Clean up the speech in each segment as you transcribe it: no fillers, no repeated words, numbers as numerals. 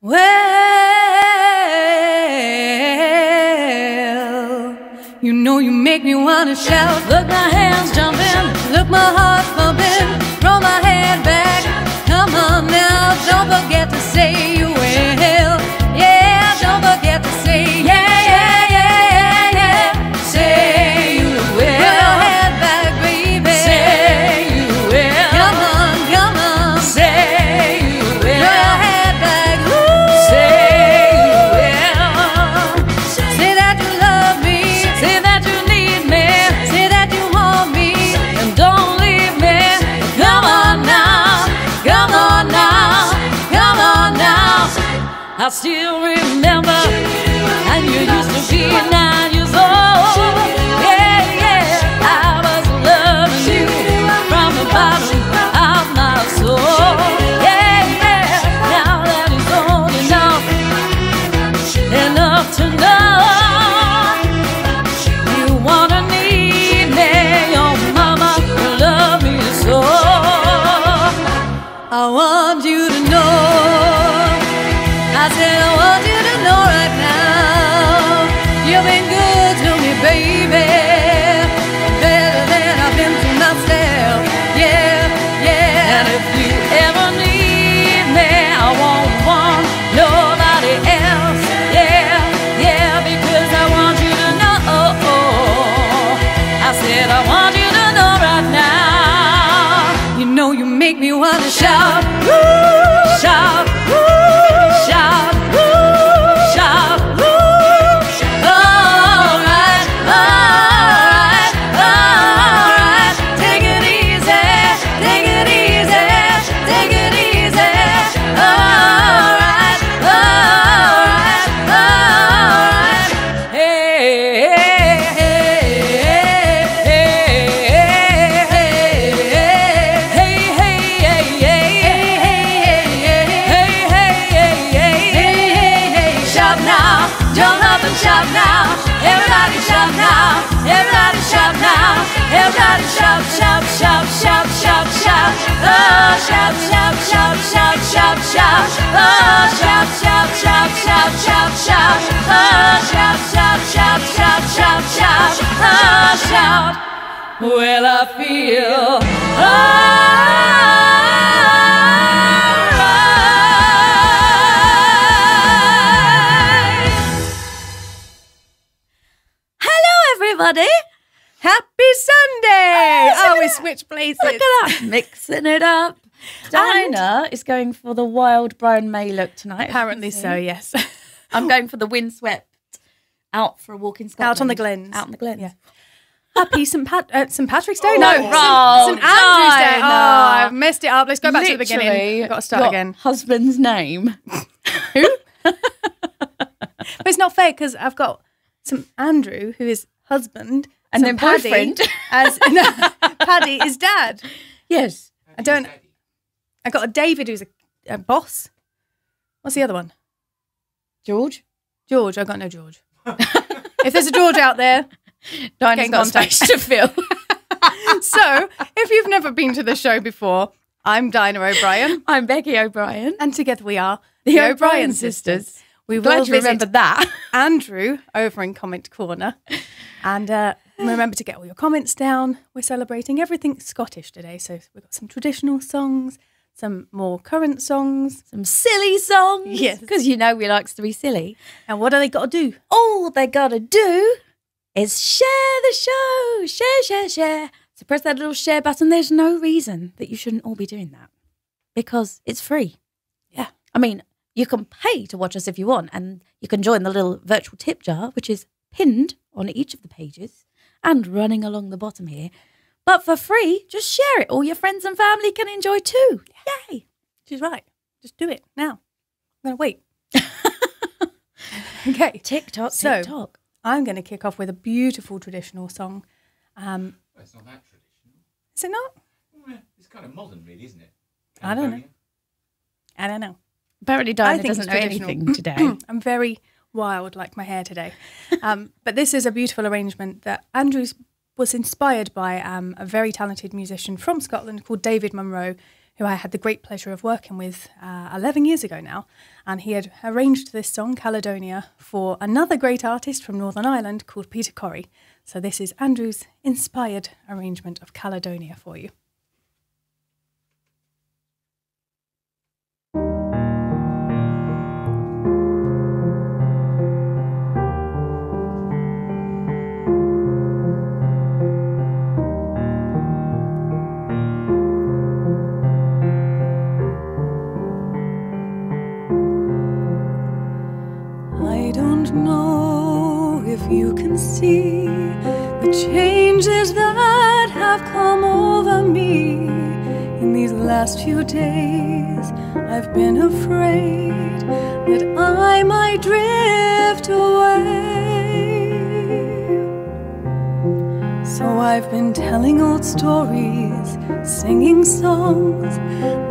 Well, you know you make me wanna shout. Look, my hands jumping, look, my heart pumping. Roll my head back, come on now. Don't forget to say you will. Yeah, don't forget to say yeah, yeah, yeah, yeah. Say you will. Roll your head back, baby. Say you will. Come on, come on. Say you will. Roll your head back. Ooh. Say you will. Say that you love me. Say that you need me. Say that you want me. And don't leave me. Come on now. Come on now. Come on now. I still remember, and you used to be 9 years old. Yeah, yeah, I was loving you from the bottom of my soul. Yeah, yeah, now that it's old enough to know you wanna need me. Your mama will love me so. I want you to know. I said I want you to know right now. You've been good to me, baby. Better than I've been to myself. Yeah, yeah. And if you ever need me, I won't want nobody else. Yeah, yeah, because I want you to know. I said I want you to know right now. You know you make me wanna shout. Woo! Shout. Woo! Shout, woo, shout, woo. All right, all right, all right. Take it easy, take it easy, take it easy. All right, all right, all right. Hey, hey, hey, hey, hey, hey, hey, shout now, jump up and shout now. Everybody shout now, everybody shout now. Everybody shout, shout, shout, shout, shout, shout. Oh, shout, shout, shout, shout, shout, shout. Oh, shout, shout, shout, shout, shout, shout. Oh, shout, shout, shout, shout, shout, shout. Oh, shout. Well, I feel everybody. Happy Sunday! Oh, we switched places. Look at that, mixing it up. Dinah is going for the wild Brian May look tonight. Apparently so, yes. I'm going for the windswept out for a walk in Scotland. Out on the glens. Out on the glens. Yeah. Happy St. Patrick's Day? No, St. Andrew's Day. Dinah. Oh, I've messed it up. Let's go back to the Literally, beginning. I've got to start your again. Husband's name. Who? But it's not fair because I've got St. Andrew, who is husband, and St. then boyfriend. Paddy is dad. Yes. I got a David who's a boss. What's the other one? George. George. I got no George. If there's a George out there, Dinah's got space to fill. So, if you've never been to the show before, I'm Dinah O'Brien. I'm Becky O'Brien. And together we are the O'Brien sisters. We Glad will you remembered that. Andrew over in Comment Corner. And remember to get all your comments down. We're celebrating everything Scottish today. So we've got some traditional songs, some more current songs. Some silly songs. Yes. Because you know we likes to be silly. And what do they got to do? All they got to do is share the show. Share, share, share. So press that little share button. There's no reason that you shouldn't all be doing that. Because it's free. Yeah. I mean, you can pay to watch us if you want, and you can join the little virtual tip jar, which is pinned on each of the pages and running along the bottom here. But for free, just share it. All your friends and family can enjoy too. Yay. She's right. Just do it now. I'm going to wait. Okay. TikTok, So, TikTok. I'm going to kick off with a beautiful traditional song. Well, it's not that traditional. Is it not? Well, it's kind of modern, really, isn't it? I don't know. I don't know. Apparently I Dinah think doesn't it's know traditional. anything today. I'm very wild like my hair today. But this is a beautiful arrangement that Andrew was inspired by a very talented musician from Scotland called David Munro, who I had the great pleasure of working with 11 years ago now. And he had arranged this song, Caledonia, for another great artist from Northern Ireland called Peter Corrie. So this is Andrew's inspired arrangement of Caledonia for you. I don't know if you can see the changes that have come over me in these last few days. I've been afraid that I might drift away, so I've been telling old stories, singing songs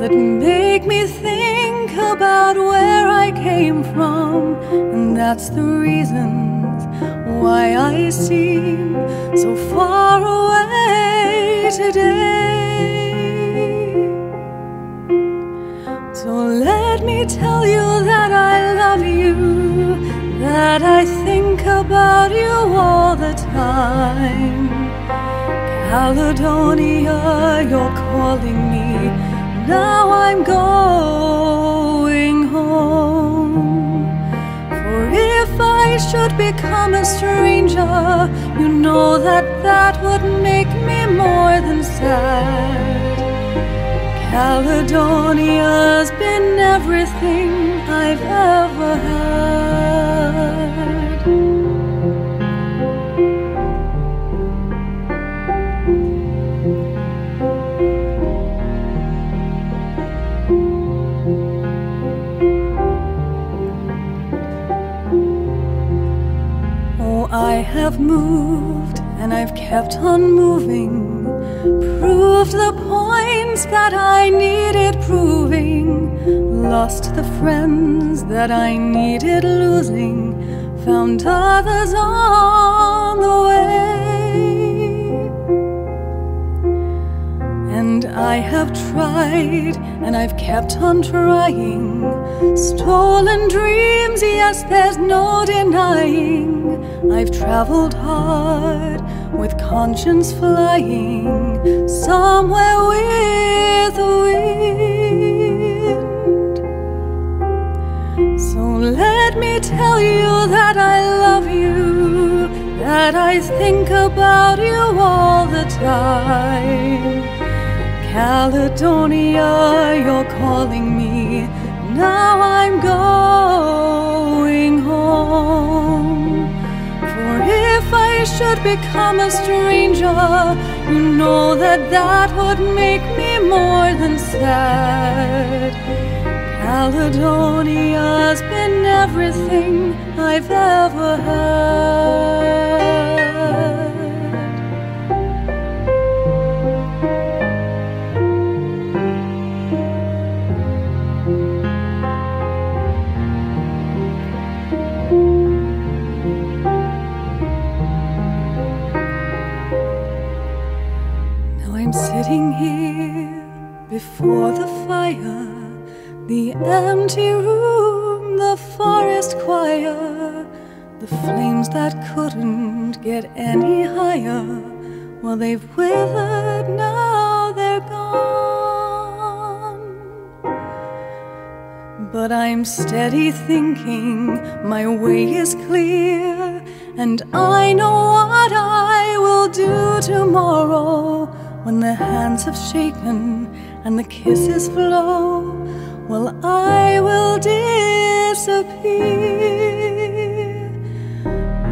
that make me think about where I came from, and that's the reasons why I seem so far away today. So let me tell you that I love you, that I think about you all the time. Caledonia, you're calling me, now I'm going home. For if I should become a stranger, you know that that would make me more than sad. Caledonia's been everything I've ever had. I have moved and I've kept on moving, proved the points that I needed proving, lost the friends that I needed losing, found others on the way. And I have tried and I've kept on trying, stolen dreams, yes, there's no denying. I've traveled hard with conscience flying, somewhere with the wind. So let me tell you that I love you, that I think about you all the time. Caledonia, you're calling me, now I'm going home. For if I should become a stranger, you know that that would make me more than sad. Caledonia's been everything I've ever had. Sitting here before the fire, the empty room, the forest choir, the flames that couldn't get any higher, well, they've withered, now they're gone. But I'm steady thinking my way is clear, and I know what I will do tomorrow. When the hands have shaken and the kisses flow, well, I will disappear.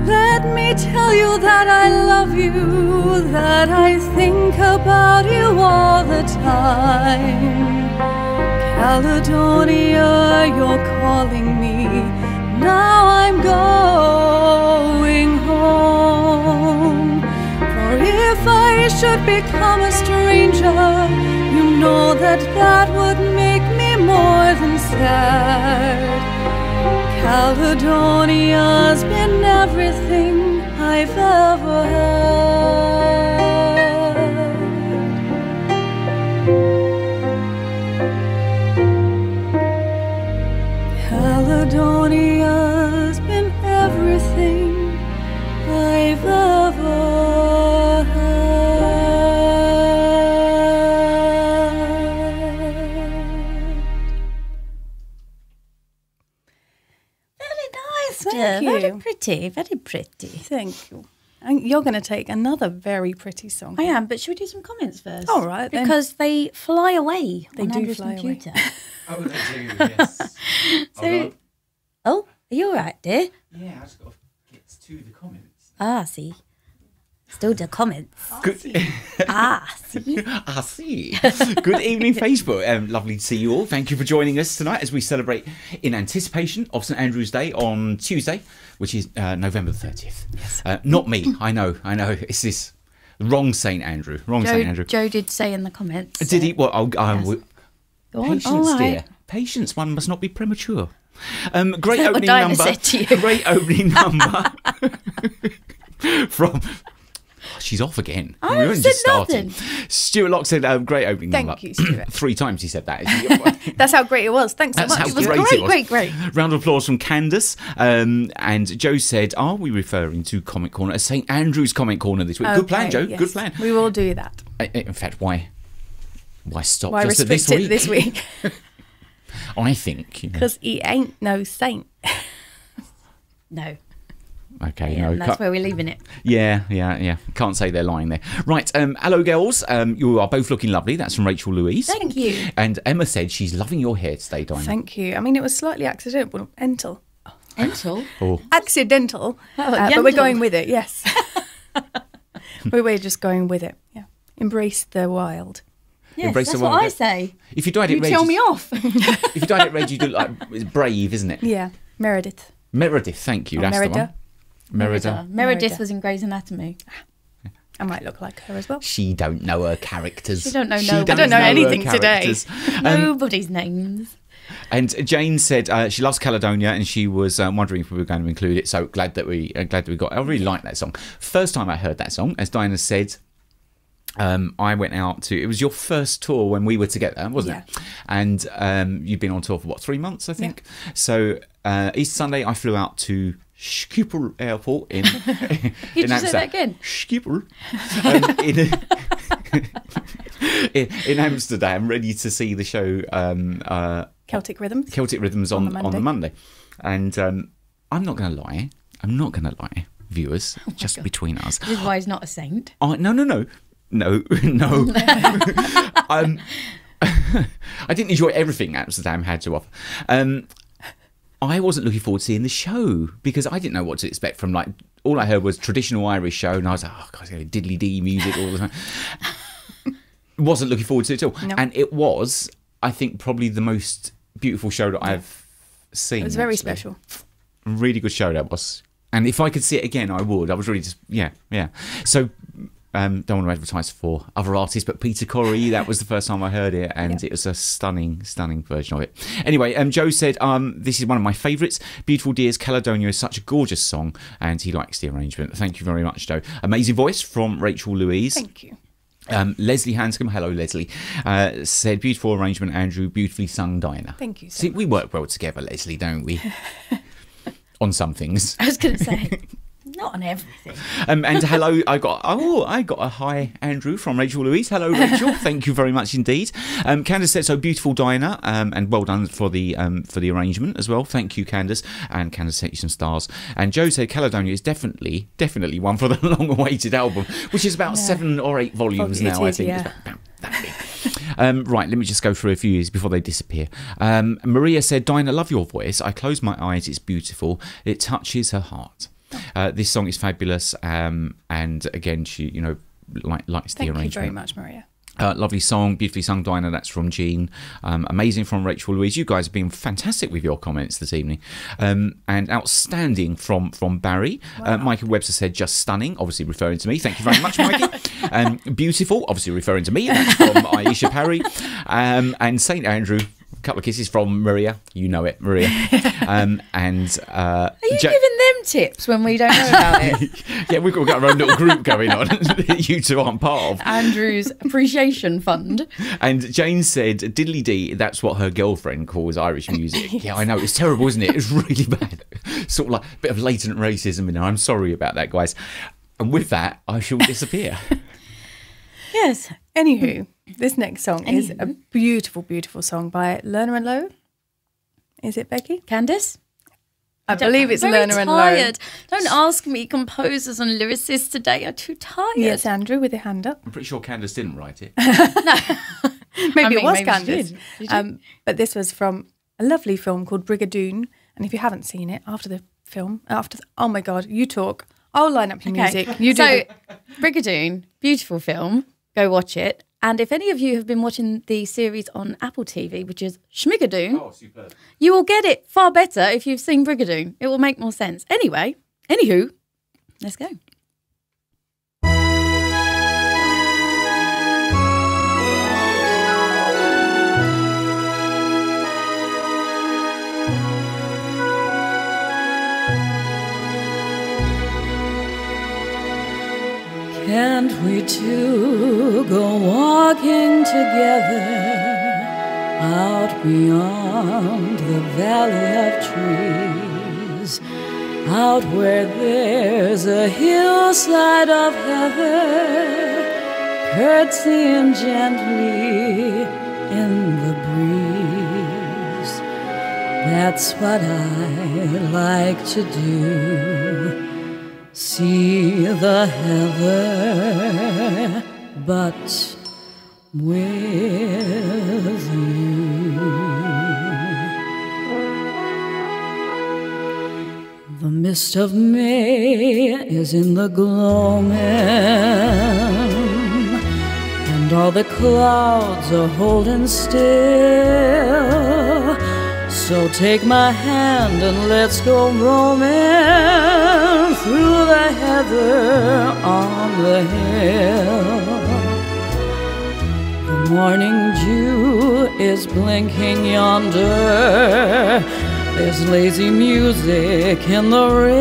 Let me tell you that I love you, that I think about you all the time. Caledonia, you're calling me, now I'm going home. For if I should become a stranger, you know that that would make me more than sad. Caledonia's been everything I've ever had. Thank you. Very pretty, very pretty. Thank you. And you're going to take another very pretty song. I am, but should we do some comments first? All right, then. Because they fly away. They on do Andrew's fly computer. Oh, they do, yes. So, oh, are you all right, dear? Yeah, I just got to get to the comments. Ah, see. Still the comments. Good. See. I see. Good evening, Facebook. Lovely to see you all. Thank you for joining us tonight as we celebrate in anticipation of St Andrew's Day on Tuesday, which is November the 30th. Yes. Not me. I know. It's this wrong St Andrew. St Andrew. Joe did say in the comments. Did he? Well, Yes. Go on. patience, All right. dear. Patience. One must not be premature. Great That's what opening Dinah number. said to you. Great opening number from. She's off again. I We haven't only said just started. nothing. Stuart Locke said, great opening number. Thank you, Stuart. 3 times he said that. That's how great it was. Thanks so That's much. how It was great it was. Great. Round of applause from Candace. And Joe said, are we referring to Comic Corner as St Andrew's Comic Corner this week? Good plan, Okay, Joe. yes. Good plan. We will do that. In fact, why stop Why just at restrict this it week? this week? I think. Because he ain't no saint. No. Okay, Yeah, no. and that's where we're leaving it. Yeah. Can't say they're lying there. Right, hello girls. You are both looking lovely. That's from Rachel Louise. Thank you. And Emma said she's loving your hair today, Dinah. Thank you. I mean, it was slightly accidental. Entel. Oh, Accidental. But we're gentle. going with it, yes. We're just going with it. Yeah. Embrace the wild. Yes, Embrace that's the what wild. I say. if you dyed it You red, tell me off. if you dyed it red, you do like it's brave, isn't it? Yeah. Meredith. Meredith, thank you. Or That's Merida. the one. Merida. Meredith was in Grey's Anatomy. I might look like her as well. She don't know her characters. She don't know She no- I don't don't know her anything today. characters. Nobody's names. And Jane said she loves Caledonia, and she was wondering if we were going to include it. So glad that we got. I really like that song. First time I heard that song, as Dinah said, I went out to. It was your first tour when we were together, wasn't it? And you'd been on tour for what, 3 months, I think. Yeah. So Easter Sunday, I flew out to Schiphol Airport in Could you Amsterdam. say that again? Schiphol. In Amsterdam, ready to see the show Celtic Rhythms. Celtic Rhythms on the Monday. And I'm not going to lie, viewers, just between us. This is why he's not a saint. No. I didn't enjoy everything Amsterdam had to offer. I wasn't looking forward to seeing the show because I didn't know what to expect from, like, all I heard was traditional Irish show, and I was like, oh God, diddly-dee music all the time. Wasn't looking forward to it at all. No. And it was, I think, probably the most beautiful show that I've seen. It was very actually. special. Really good show that was. And if I could see it again, I would. I was really just, yeah. So, don't want to advertise for other artists, but Peter Corrie, that was the first time I heard it, and it was a stunning version of it. Anyway, Joe said, this is one of my favourites. Beautiful Dears, Caledonia is such a gorgeous song, and he likes the arrangement. Thank you very much, Joe. Amazing voice from Rachel Louise. Thank you. Leslie Hanscom, hello Leslie, said, beautiful arrangement, Andrew, beautifully sung, Dinah. Thank you so See, we work well together, Leslie, don't we? On some things. I was going to say, not on everything. And hello, I got a hi, Andrew, from Rachel Louise. Hello, Rachel. Thank you very much indeed. Candace said, so beautiful, Dinah, and well done for the arrangement as well. Thank you, Candace. And Candace sent you some stars. And Joe said, Caledonia is definitely one for the long-awaited album, which is about 7 or 8 volumes now, I think. Yeah. It's about that big. Right, let me just go through a few years before they disappear. Maria said, Dinah, love your voice. I close my eyes. It's beautiful. It touches her heart. This song is fabulous, and again, she, likes the arrangement. Thank you very much, Maria. Lovely song, beautifully sung, Dinah. That's from Jean. Amazing from Rachel Louise. You guys have been fantastic with your comments this evening, and outstanding from Barry. Wow. Michael Webster said, just stunning, obviously referring to me. Thank you very much, Mikey. Beautiful, obviously referring to me. That's from Aisha Parry. And St Andrew. A couple of kisses from Maria. You know it, Maria. Are you giving them tips when we don't know about it? Yeah, we've got our own little group going on that you two aren't part of. Andrew's Appreciation Fund. And Jane said, diddly dee, that's what her girlfriend calls Irish music. Yeah, I know, it's terrible, isn't it? It's really bad. Sort of like a bit of latent racism in there. I'm sorry about that, guys. And with that, I shall disappear. Yes. Anywho, this next song is a beautiful, beautiful song by Lerner and Lowe. Is it, Becky? Candace? I believe it's I'm Lerner very and Lowe. tired. Don't ask me. Composers and lyricists today are too tired. Yes, Andrew, with your hand up. I'm pretty sure Candace didn't write it. Maybe it was maybe she Candace. did. But this was from a lovely film called Brigadoon. And if you haven't seen it, oh my God, you talk. I'll line up your music. You do. So, Brigadoon, beautiful film. Go watch it. And if any of you have been watching the series on Apple TV, which is Schmigadoon, Oh, superb. you will get it far better if you've seen Brigadoon. It will make more sense. Anywho, let's go. Can't we two go walking together out beyond the valley of trees, out where there's a hillside of heather, curtsying gently in the breeze? That's what I like to do. See the heather, but with you. The mist of May is in the gloaming, and all the clouds are holding still. So take my hand and let's go roaming through the heather on the hill. The morning dew is blinking yonder. There's lazy music in the rill,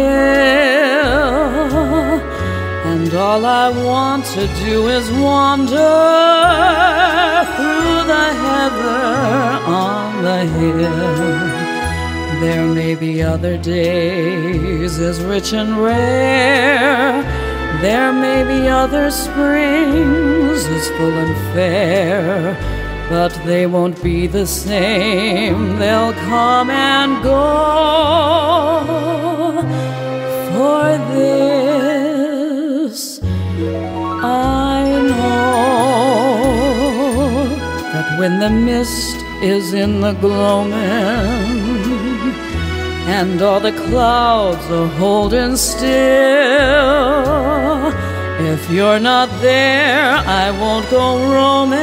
and all I want to do is wander through the heather on the hill. There may be other days as rich and rare. There may be other springs as full and fair, but they won't be the same. They'll come and go. For this I know, that when the mist is in the gloaming and all the clouds are holding still, if you're not there, I won't go roaming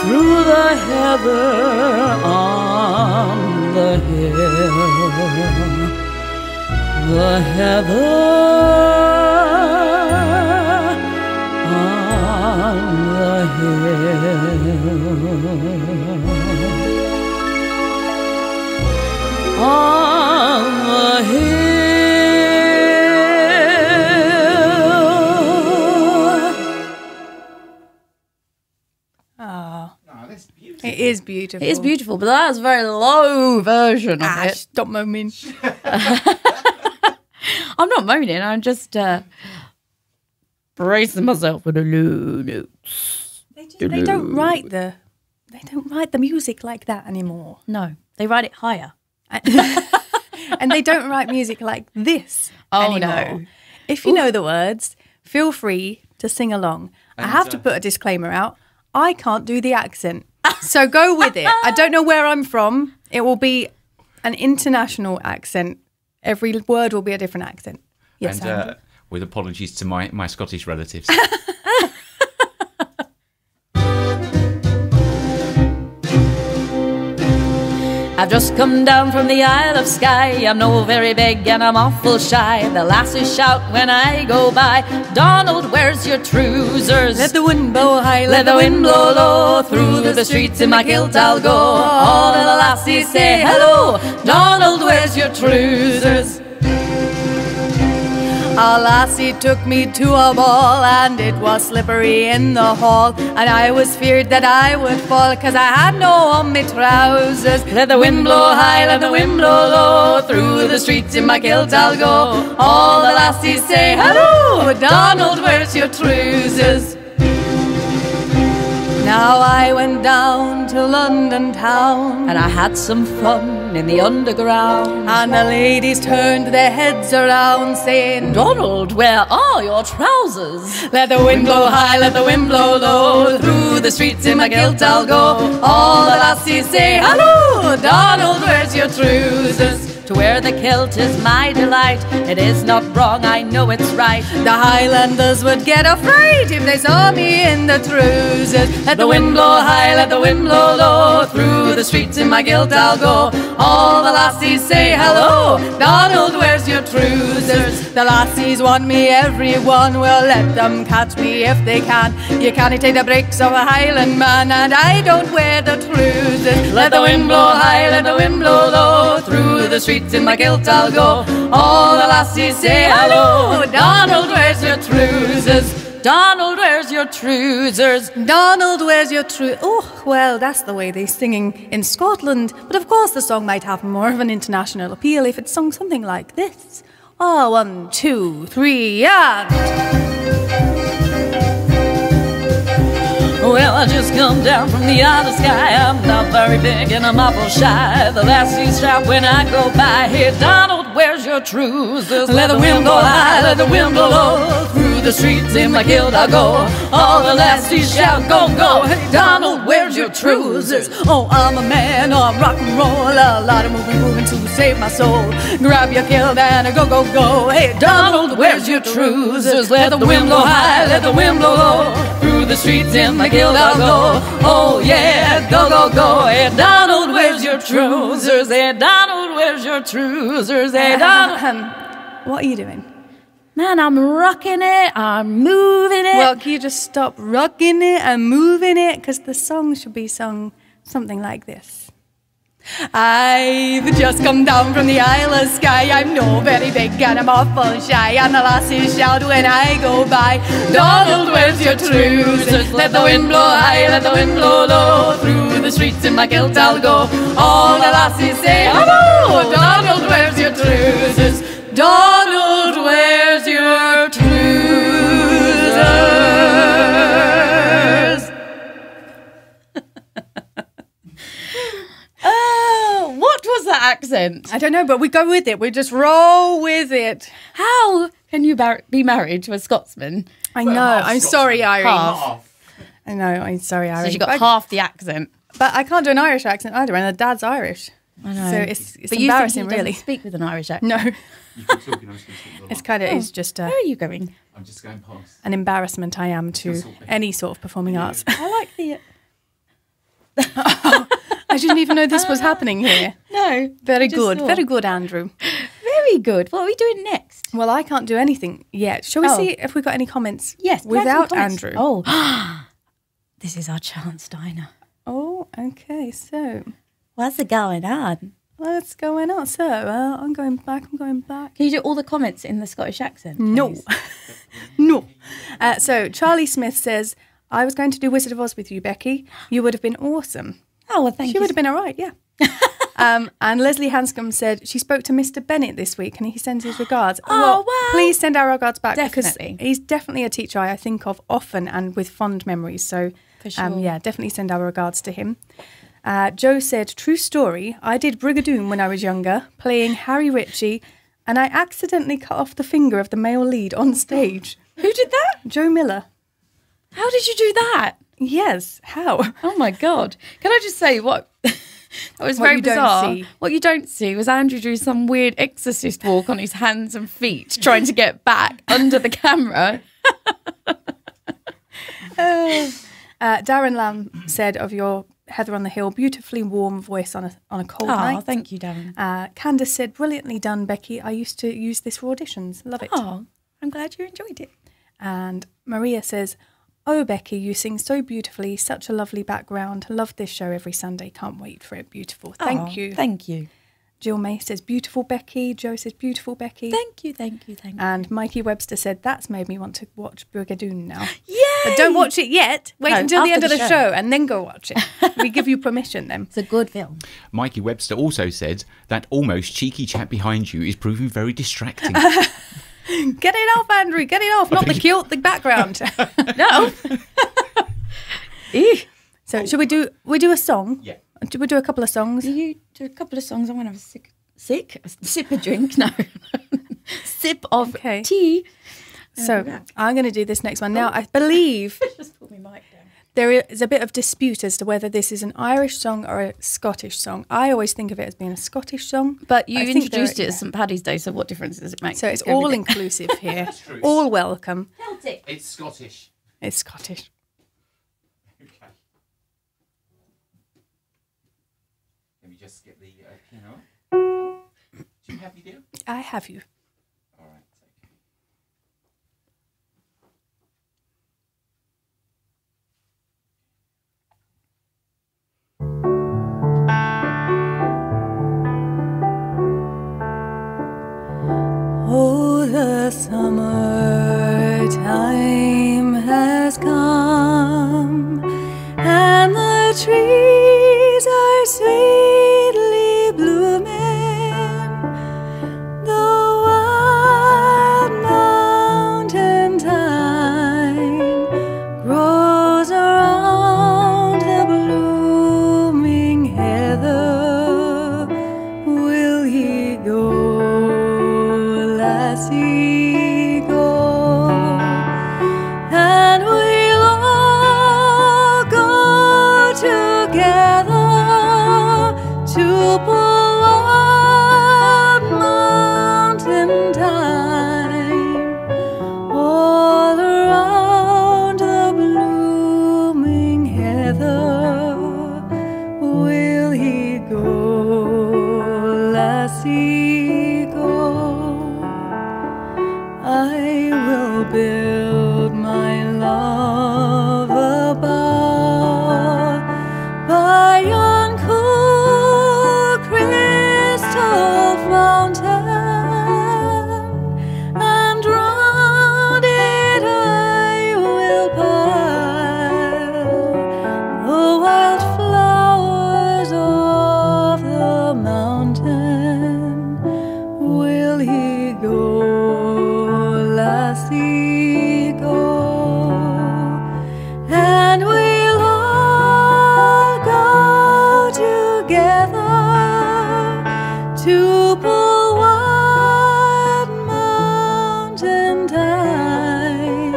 through the heather on the hill. The heather on the hill. On the hill. Oh, that's beautiful. it is beautiful. It is beautiful, but that's a very low version of it. Stop moaning. I'm not moaning. I'm just bracing myself for the low notes. They don't write the music like that anymore. No, they write it higher. And they don't write music like this anymore. No. If you know the words, feel free to sing along. I have to put a disclaimer out. I can't do the accent. So go with it. I don't know where I'm from. It will be an international accent. Every word will be a different accent. Yes, And with apologies to my Scottish relatives. I've just come down from the Isle of Skye. I'm no very big and I'm awful shy. The lasses shout when I go by, Donald, where's your trousers? Let the wind blow high, Let the wind blow low. Through the streets in my kilt I'll go. All of the lassies say hello, Donald, where's your trousers? A lassie took me to a ball, and it was slippery in the hall, and I was feared that I would fall, 'cause I had no on me trousers. Let the wind blow high, let the wind blow low. Through the streets in my kilt I'll go. All the lassies say hello, Donald, where's your trousers? Now I went down to London town, And I had some fun in the underground. and the ladies turned their heads around, saying, Donald, where are your trousers? let the wind blow high, let the wind blow low. Through the streets in my kilt I'll go. All the lassies say, hello, Donald, where's your trousers? To wear the kilt is my delight. It is not wrong, I know it's right. The Highlanders would get afraid if they saw me in the trousers. Let the wind blow high, let the wind blow low. Through the streets in my kilt I'll go. All the lassies say hello, Donald, where's your trousers? The lassies want me, everyone will let them catch me if they can. You can't take the breaks of a Highland man, and I don't wear the trousers. Let the wind blow high, let the wind blow low. Through the streets in my kilt I'll go. All the lassies say hello, Donald, where's your trousers? Donald, where's your trousers? Donald, where's your Oh, well, that's the way they're singing in Scotland. But of course the song might have more of an international appeal if it's sung something like this. Oh, 1, 2, 3, and... Well, I just come down from the other sky. I'm not very big and I'm awful shy. The lassies shout when I go by. Hey, Donald, where's your trousers? Let the wind blow high, let the wind blow low. Through the streets in my kilt I'll go. All the lassies shout, go, go. Hey, Donald, where's your trousers? Oh, I'm a man of rock and roll. A lot of moving to save my soul. Grab your kilt and go, go, go. Hey, Donald, where's your trousers? Let the wind blow high, let the wind blow low. Through the streets in my kilt I'll go. Oh yeah, go, go, go. Hey, Donald, where's your trousers? Hey, Donald, where's your trousers? Hey, Donald. What are you doing? Man, I'm rocking it, I'm moving it. Well, can you just stop rocking it and moving it? Because the song should be sung something like this. I've just come down from the Isle of Skye. I'm no very big and I'm awful shy, and the lassies shout when I go by, Donald, where's your trousers? Let the wind blow high, let the wind blow low. Through the streets in my kilt I'll go. All the lassies say, hello, Donald, where's your trousers? Donald, where's your trousers? What was that accent? I don't know, but we go with it. We just roll with it. How can you be married to a Scotsman? I know. I'm sorry, Irish. Half. I know. I'm sorry, Irish. So you got half the accent. But I can't do an Irish accent either, and the dad's Irish. I know. So it's but embarrassing, you think he really. doesn't speak with an Irish accent. No, You can talk, and I was going to speak it's kind of it's just Where are you going? I'm just going past. an embarrassment I am to any sort of performing arts. I like the... I didn't even know this was happening here. No. Very I just good, thought. very good, Andrew. Very good. What are we doing next? Well, I can't do anything yet. Shall we Oh. see if we got any comments? Yes. without comments. Andrew. Oh. This is our chance, Dinah. Oh, okay. So What's going on? what's going on? So I'm going back. Can you do all the comments in the Scottish accent? No. please? No. So Charlie Smith says, I was going to do Wizard of Oz with you, Becky. You would have been awesome. Oh, well, thank She you. would have been all right, yeah. And Leslie Hanscom said she spoke to Mr. Bennett this week and he sends his regards. Oh, wow. Please send our regards back Definitely. because he's definitely a teacher I think of often and with fond memories. So, For sure. yeah, definitely send our regards to him. Joe said, true story, I did Brigadoon when I was younger, playing Harry Ritchie, and I accidentally cut off the finger of the male lead on stage. Who did that? Joe Miller. How did you do that? Yes, how? Oh, my God. Can I just say what... That was What very you don't bizarre. see. What you don't see was Andrew drew some weird exorcist walk on his hands and feet, trying to get back under the camera. Darren Lamb said of your Heather on the Hill, beautifully warm voice on a cold Oh, night. thank you, Darren. Candace said, brilliantly done, Becky. I used to use this for auditions. Love it. Oh, I'm glad you enjoyed it. And Maria says, oh, Becky, you sing so beautifully. Such a lovely background. Love this show every Sunday. Can't wait for it. Beautiful. Thank Oh, you. Thank you. Jill May says, beautiful Becky. Joe says, beautiful Becky. Thank you, thank you, thank you. And Mikey Webster said, that's made me want to watch Brigadoon now. Yay! But don't watch it yet. Wait No, until the end after of the the show and then go watch it. We give you permission then. It's a good film. Mikey Webster also said that almost cheeky chap behind you is proving very distracting. Get it off, Andrew. Get it off. Not the kilt, the background. No. Eeh. So should we do a song? Yeah. Do we do a couple of songs? You do a couple of songs. I'm going to have a sip of drink. No. Sip of tea. So I'm going to do this next one. Now, I believe Just put my mic down. there is a bit of dispute as to whether this is an Irish song or a Scottish song. I always think of it as being a Scottish song. But you I think introduced there- it as St Paddy's Day, so what difference does it make? So it's Every all day. inclusive here. true. All welcome. Celtic. It's Scottish. It's Scottish. Okay. Let me just get the piano. Do you have me, dear? I have you. All right. Okay. Oh, the summer time has come, and the trees are sweetly blooming. The wild mountain thyme grows around the blooming heather. Will ye go, lassie, go? And we'll all go together to pull up mountain thyme all around the blooming heather. Will he go, lassie, go? I will build my love a bower by yon cool crystal fountain, and round it I will pile the wild flowers of the mountain. Will he go, lassie, go? And we'll all go together to pull wild mountain thyme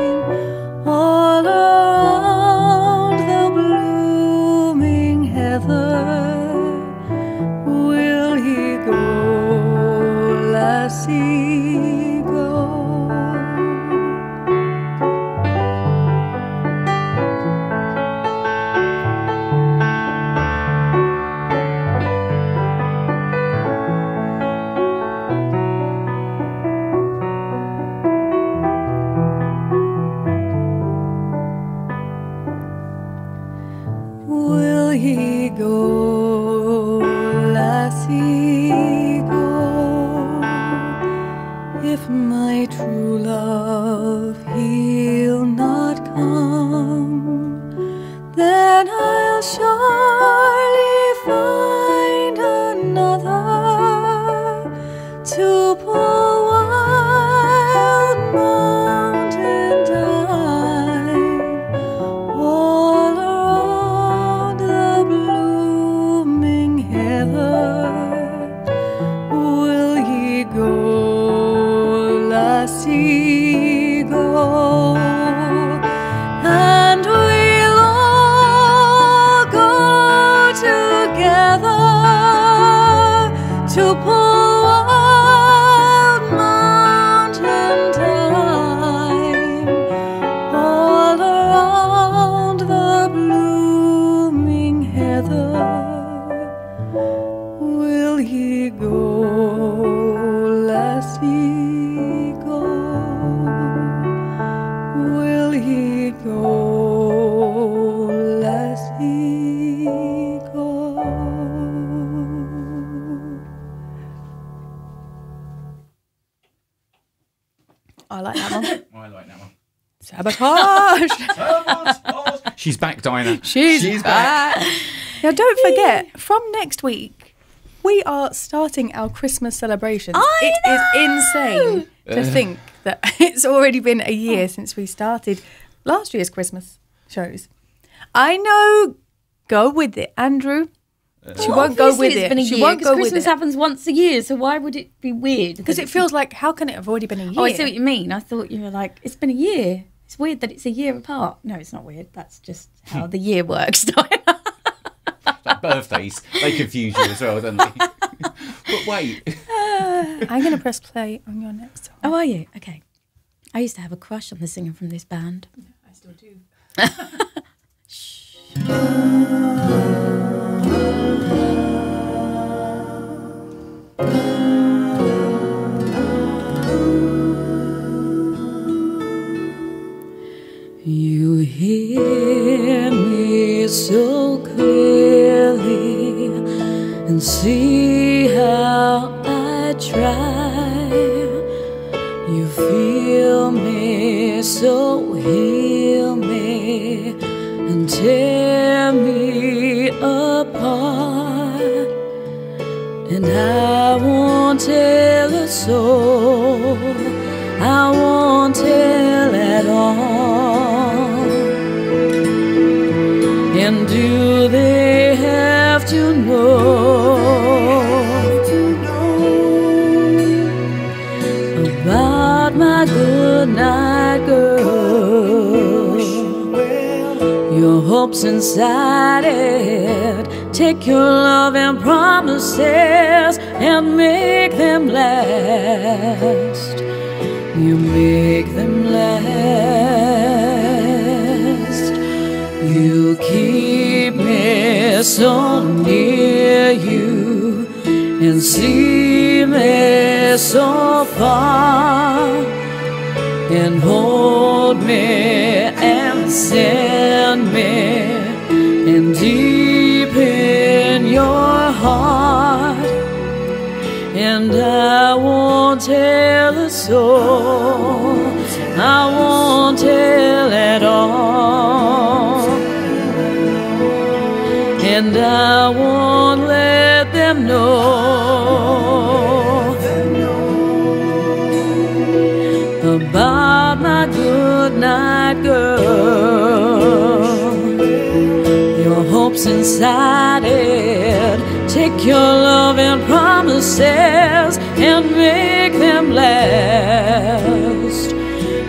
all around the blooming heather. Will he go, lassie, go? Will he go, lassie, go? If my true love he'll not come, then I'll surely find another to pull wild mountain thyme all around the blooming heather. Will he go, lassie, go? And we'll all go together to pull wild mountain thyme all around the blooming heather. Will he go, lassie, go? Will he go, lassie, go? I like that one. I like that one. Sabotage. She's back, Dinah. She's back. Now, don't forget, from next week, we are starting our Christmas celebrations. It is insane to think that it's already been a year since we started last year's Christmas shows. I know Go with it, Andrew. She Well, won't go obviously with it's it. been a She year, won't 'cause go with Christmas it. happens once a year, so why would it be weird? Because it feels like, how can it have already been a year? Oh, I see what you mean. I thought you were like, it's been a year. It's weird that it's a year apart. No, it's not weird. That's just how the year works. Like birthdays, they confuse you as well, don't they? But wait. I'm going to press play on your next song. Oh, are you? Okay. I used to have a crush on the singer from this band. I still do. You hear me so clearly and see how I try. You feel me, so heal me and tear me apart. And I won't tell a soul, I won't tell at all. And do they have to know about my goodnight girl? Your hopes inside it, take your love and promises and make them last. You make them last. You keep me so near you and see me so far, and hold me and send me and deep in your heart. And I won't tell a soul, I won't tell at all. And I won't let them know about my goodnight girl. Your hopes inside it, take your love and promises and make them last.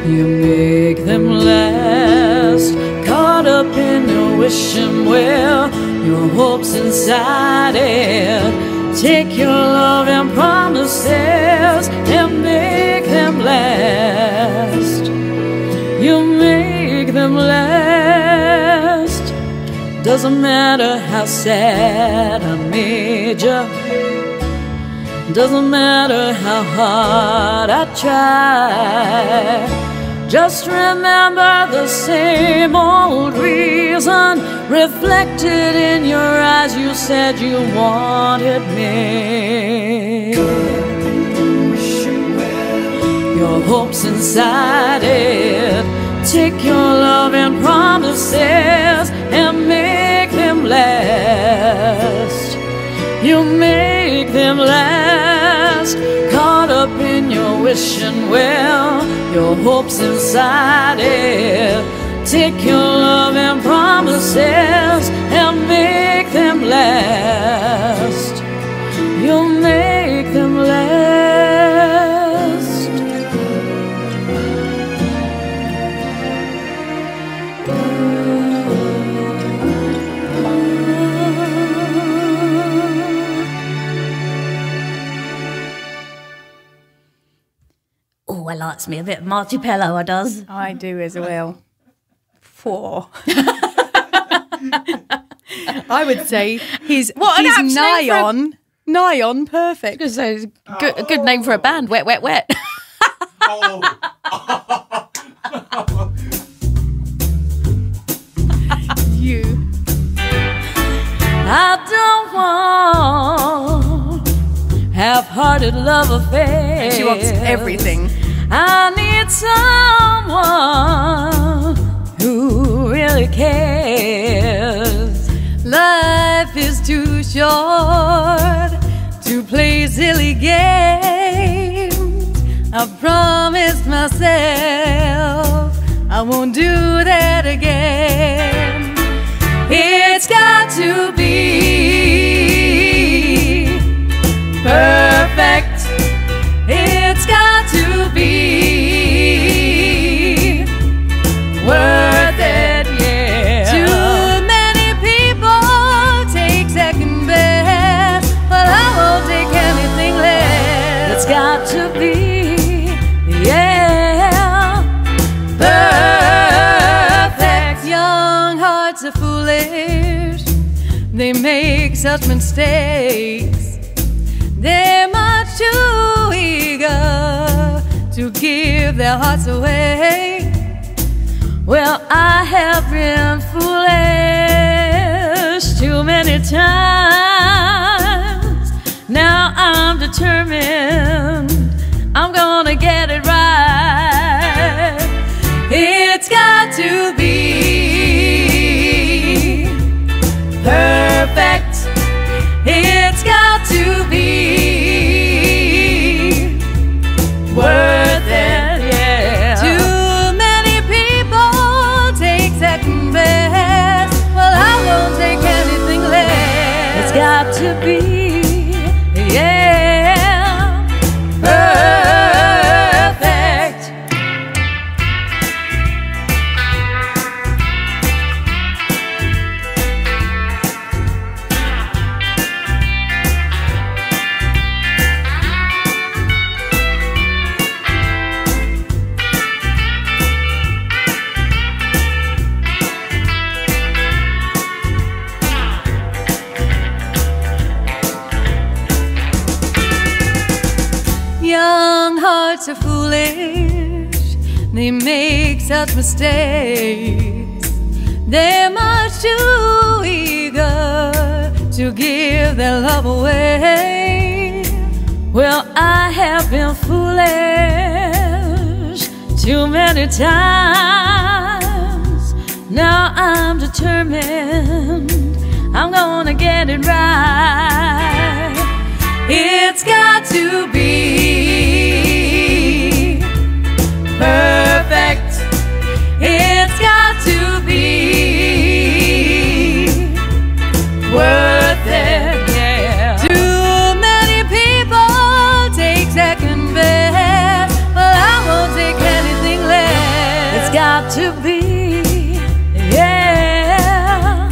You make them last. Caught up in your wishing well, your hopes inside it, take your love and promises and make them last. You make them last. Doesn't matter how sad I made you, doesn't matter how hard I try. Just remember the same old reason reflected in your eyes. You said you wanted me. Your hopes inside it, take your love and promises and make them last. You make them last. Caught up in your wishing well, your hopes inside it, take your love and promises and make them last. You make them last. Oh, I likes me a bit of Martipello, I does. I do as well. 4. I would say he's actually nigh on perfect. So it's a good name for a band, Wet, Wet, Wet. You. I don't want half-hearted love affairs. She wants everything. I need someone who really cares. Life is too short to play silly games. I promised myself I won't do that again. It's got to be perfect. It's got to be worth it, yeah. Too many people take second best, but I won't take anything less. It's got to be, yeah, perfect. Young hearts are foolish, they make such mistakes. They're much too eager to give their hearts away. Well, I have been foolish too many times. Now I'm determined I'm gonna get it right. It's got to be perfect. It's got to be worth it, yeah. Too many people take second best. Well, I won't take anything less. It's got to be, yeah, perfect. Young hearts are foolish, they make such mistakes. They're much too eager to give their love away. Well, I have been foolish too many times. Now I'm determined I'm gonna get it right. It's got to be perfect. It's got to be worth it, yeah. Too many people take second best, but I won't take anything less. It's got to be, yeah,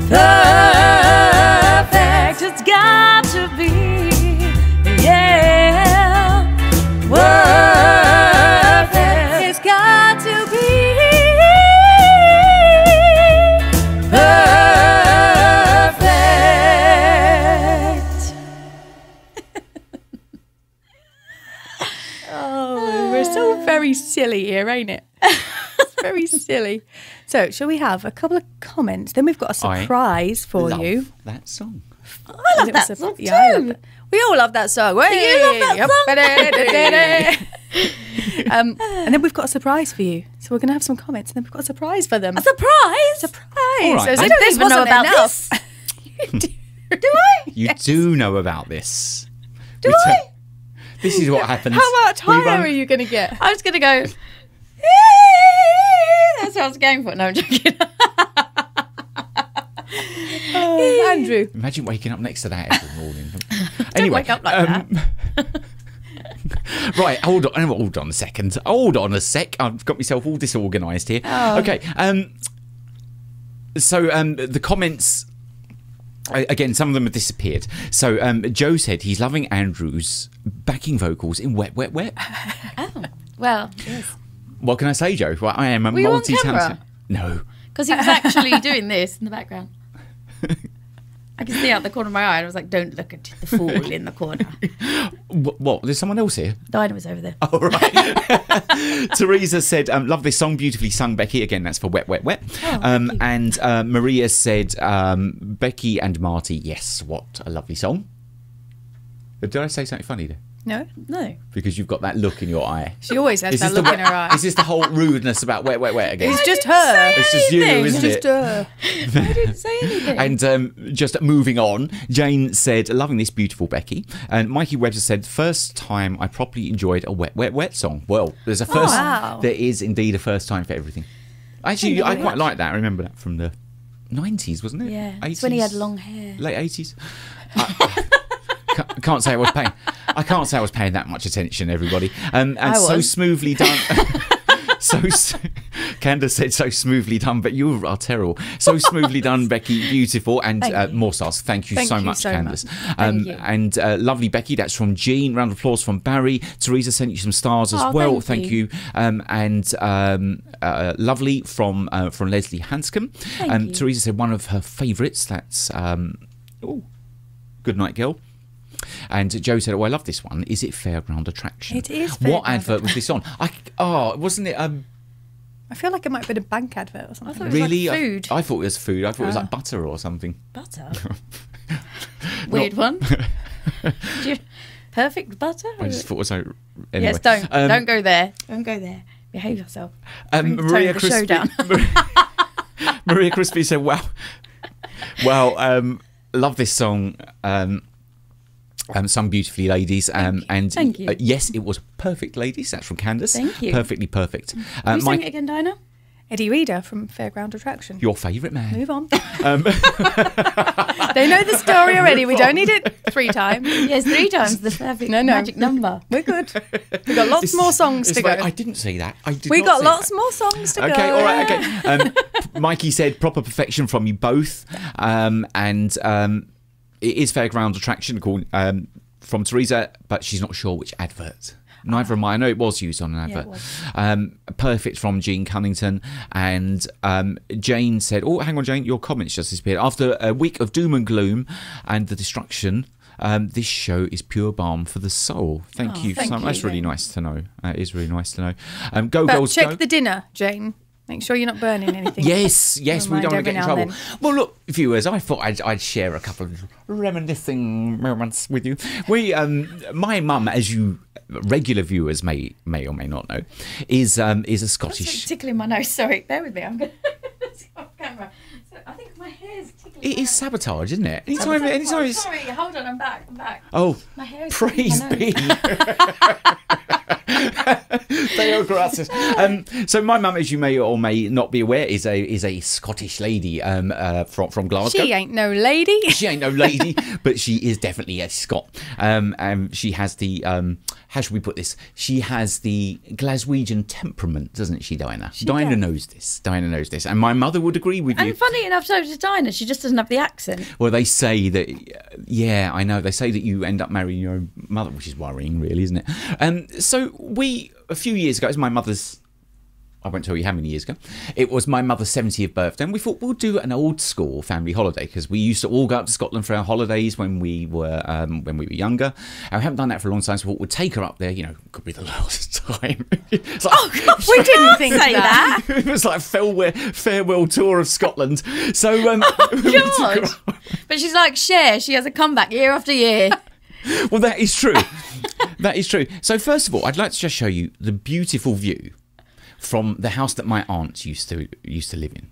perfect. It's got to be, yeah, worth it. It's got to be perfect. Oh, we're so very silly here, ain't it? It's very silly. So, shall we have a couple of comments? Then we've got a surprise for Love you. that song. I love that song Yeah, I love too. that. We all love that song. You love that And then we've got a surprise for you. So we're going to have some comments, and then we've got a surprise for them. A surprise? Surprise! All right, As I if don't this even know wasn't about enough. this. Do I? You do know about this. Do I? This is what happens. How much We higher run- are you going to get? I was going to go, that's what I was going for. No, I'm joking. Oh, Andrew. Imagine waking up next to that every morning. Don't wake up like that. Right, hold on a second. Hold on a sec. I've got myself all disorganised here. Oh. Okay. So the comments. Again, some of them have disappeared. So Joe said he's loving Andrew's backing vocals in Wet, Wet, Wet. Oh, well, yes. What can I say, Joe? Well, I am a Were you on multi-talented. camera? No. Because he was actually doing this in the background. I can see out the corner of my eye. And I was like, don't look at the fool in the corner. What? There's someone else here? Dinah was over there. All right. Teresa said, love this song, beautifully sung, Becky. Again, that's for Wet, Wet, Wet. Oh, and Maria said, Becky and Marty, yes, what a lovely song. Did I say something funny there? No, No. Because you've got that look in your eye. she always has Is that this the look in her eye. Is this the whole rudeness about Wet, Wet, Wet again? It's just her. It's just you, anything. isn't Just it? her. I didn't say anything. And just moving on, Jane said, loving this, beautiful Becky. And Mikey Webster said, first time I properly enjoyed a Wet, Wet, Wet song. Well, there's a first. wow. There is indeed a first time for everything. Actually, I quite like that. I remember that from the 90s, wasn't it? Yeah, 80s, it's when he had long hair. Late 80s. Can't say I was paying. I can't say I was paying that much attention, everybody. And so smoothly done. Candace said so smoothly done, but you are terrible. So smoothly done, Becky. Beautiful. And more stars. Thank you so much, Candace. And lovely, Becky. That's from Jean. Round of applause from Barry. Teresa sent you some stars as well. Thank you. And lovely from Leslie Hanscom. Teresa said one of her favourites. That's Goodnight Girl. And Joe said, "Oh, I love this one. Is it Fairground Attraction?" It is. What advert was this on? Wasn't it? I feel like it might have been a bank advert or something. I thought it was Really? like food. I thought it was food. I thought it was like butter or something. Butter? Weird one. Perfect butter? I just thought it was like... Anyway. Yes, don't go there. Don't go there. Behave yourself. Maria Crispy. Maria Crispy said, wow, love this song. Sung beautifully, ladies. Thank you. Yes, it was perfect, ladies. That's from Candace. Thank you. Perfectly perfect. Can you sing it again, Dinah? Eddie Reader from Fairground Attraction. Your favourite man. Move on. They know the story already. We don't need it 3 times. Yes, 3 times the perfect magic number. We're good. We've got lots more songs to go. I didn't say that. We got lots more songs to go. Okay, all right, okay. Mikey said proper perfection from you both. It is Fairground Attraction from Teresa, but she's not sure which advert. Neither am I. I know it was used on an advert. Yeah, it was. Perfect from Jean Cunnington. And Jane said, oh, hang on, Jane, your comments just disappeared. After a week of doom and gloom and the destruction, this show is pure balm for the soul. Thank you so much. That's really nice to know. It is really nice to know. Go, girls, check go. the dinner, Jane. Make sure you're not burning anything. Yes, we don't want to get in trouble. Well, look, viewers, I thought I'd share a couple of reminiscing moments with you. My mum, as you regular viewers may or may not know, is a Scottish. Tickling my nose. Sorry, bear with me. I'm going to go off camera. So I think my hair's tickling. It is sabotage, isn't it? Anytime. Sorry, hold on. I'm back. Oh, my hair is praise be. Deo gracias. So my mum, as you may or may not be aware, is a Scottish lady from Glasgow. She ain't no lady. She ain't no lady, but she is definitely a Scot. She has the how should we put this? She has the Glaswegian temperament, doesn't she, Dinah? Dinah knows this. Dinah knows this, and my mother would agree with you. And funny enough, so does Dinah. She just doesn't have the accent. Well, they say that. Yeah, I know. They say that you end up marrying your own mother, which is worrying, really, isn't it? So a few years ago, it was my mother's. I won't tell you how many years ago. It was my mother's 70th birthday, and we thought we'll do an old school family holiday because we used to all go up to Scotland for our holidays when we were younger. And we haven't done that for a long time, so we would take her up there. You know, could be the last time. It's like, Oh gosh, we didn't think that. It was like farewell tour of Scotland. So, God. But she's like Cher. She has a comeback year after year. Well, that is true. That is true. So, first of all, I'd like to just show you the beautiful view from the house that my aunt used to live in,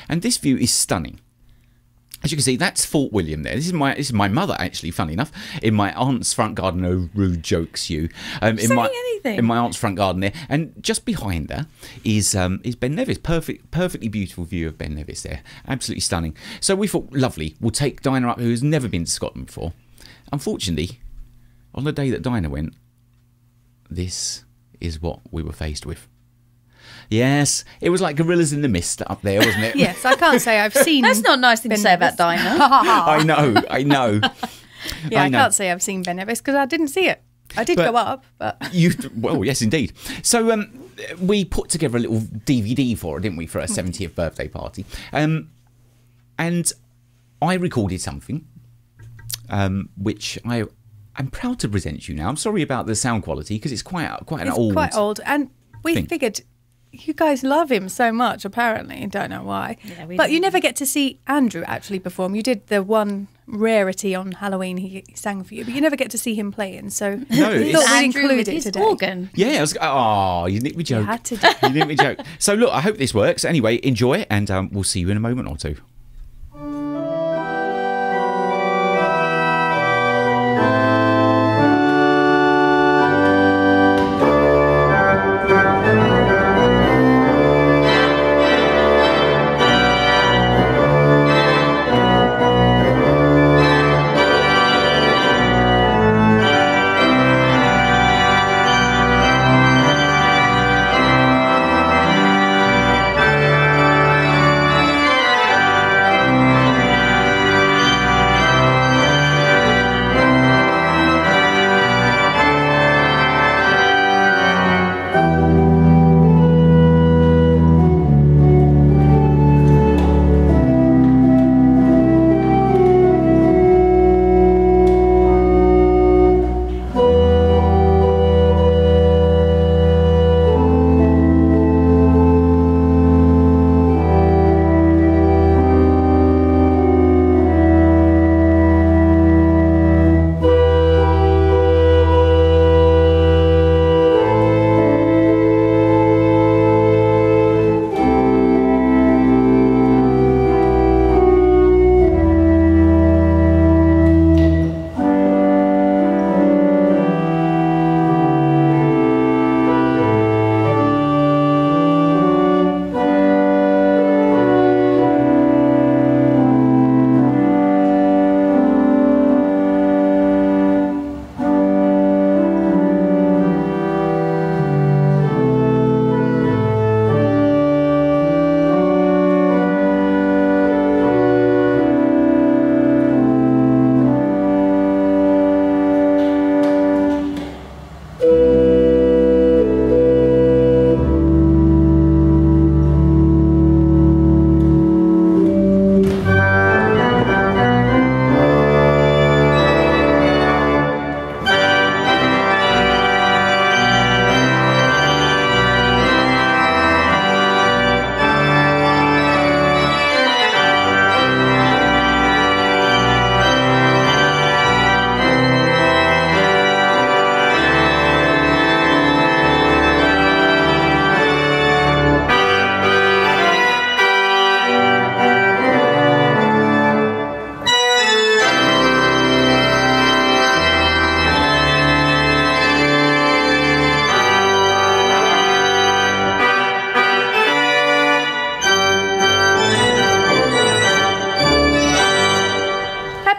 and this view is stunning. As you can see, that's Fort William there. This is my mother, actually, funny enough, in my aunt's front garden. No rude jokes, you. In my aunt's front garden there, and just behind her is Ben Nevis. Perfectly beautiful view of Ben Nevis there. Absolutely stunning. So we thought, lovely, we'll take Dinah up, who has never been to Scotland before. Unfortunately, on the day that Dinah went, this is what we were faced with. Yes, it was like gorillas in the mist up there, wasn't it? Yes, I can't say I've seen. That's not a nice thing to say about Dinah. I know. Yeah, I can't say I've seen Ben Nevis because I didn't see it. I did go up, but well, yes, indeed. So we put together a little DVD for her, didn't we, for her 70th birthday party? And I recorded something, which I'm proud to present you now. I'm sorry about the sound quality because it's quite old, and we figured. You guys love him so much, apparently. Don't know why. Yeah, but you never get to see Andrew actually perform. You did the one rarity on Halloween he sang for you, but you never get to see him playing. So we thought we'd include it today. Organ. Yeah, you nicked me joke. You had to. You nicked me joke. So look, I hope this works. Anyway, enjoy it, and we'll see you in a moment or two.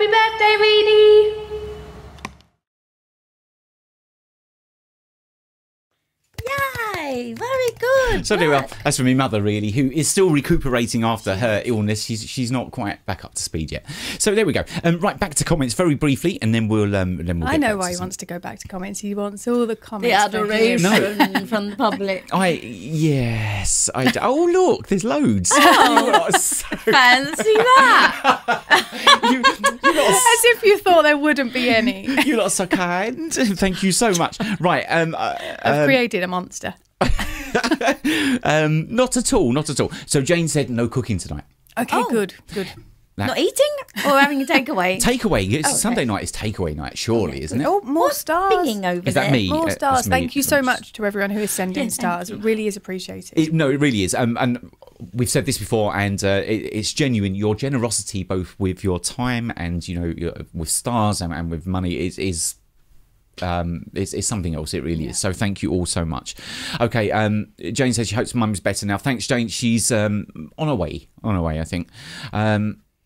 Happy birthday, Reedy! Yay! Very good. So well, that's from my mother, really, who is still recuperating after her illness. She's not quite back up to speed yet. So there we go. Right, back to comments very briefly, and then we'll. I know why he wants to go back to comments. He wants all the comments. The adoration from the public. Yes. Oh, look, there's loads. Oh, so, fancy that. you lot As if you thought there wouldn't be any. you lot are so kind. Thank you so much. Right. I've created a monster. Not at all. Not at all. So Jane said no cooking tonight. Okay, Oh. good. Not eating or having a takeaway? Takeaway. It's okay. Sunday night is takeaway night, surely, isn't it? Oh, more stars. Binging over Is that there. me? More That's stars. me. Thank you so much to everyone who is sending stars. It really is appreciated. It really is. And we've said this before, and it's genuine. Your generosity, both with your time and with stars and with money, is something else. It really is. So thank you all so much. Okay. Jane says she hopes Mum's better now. Thanks, Jane. She's on her way. I think.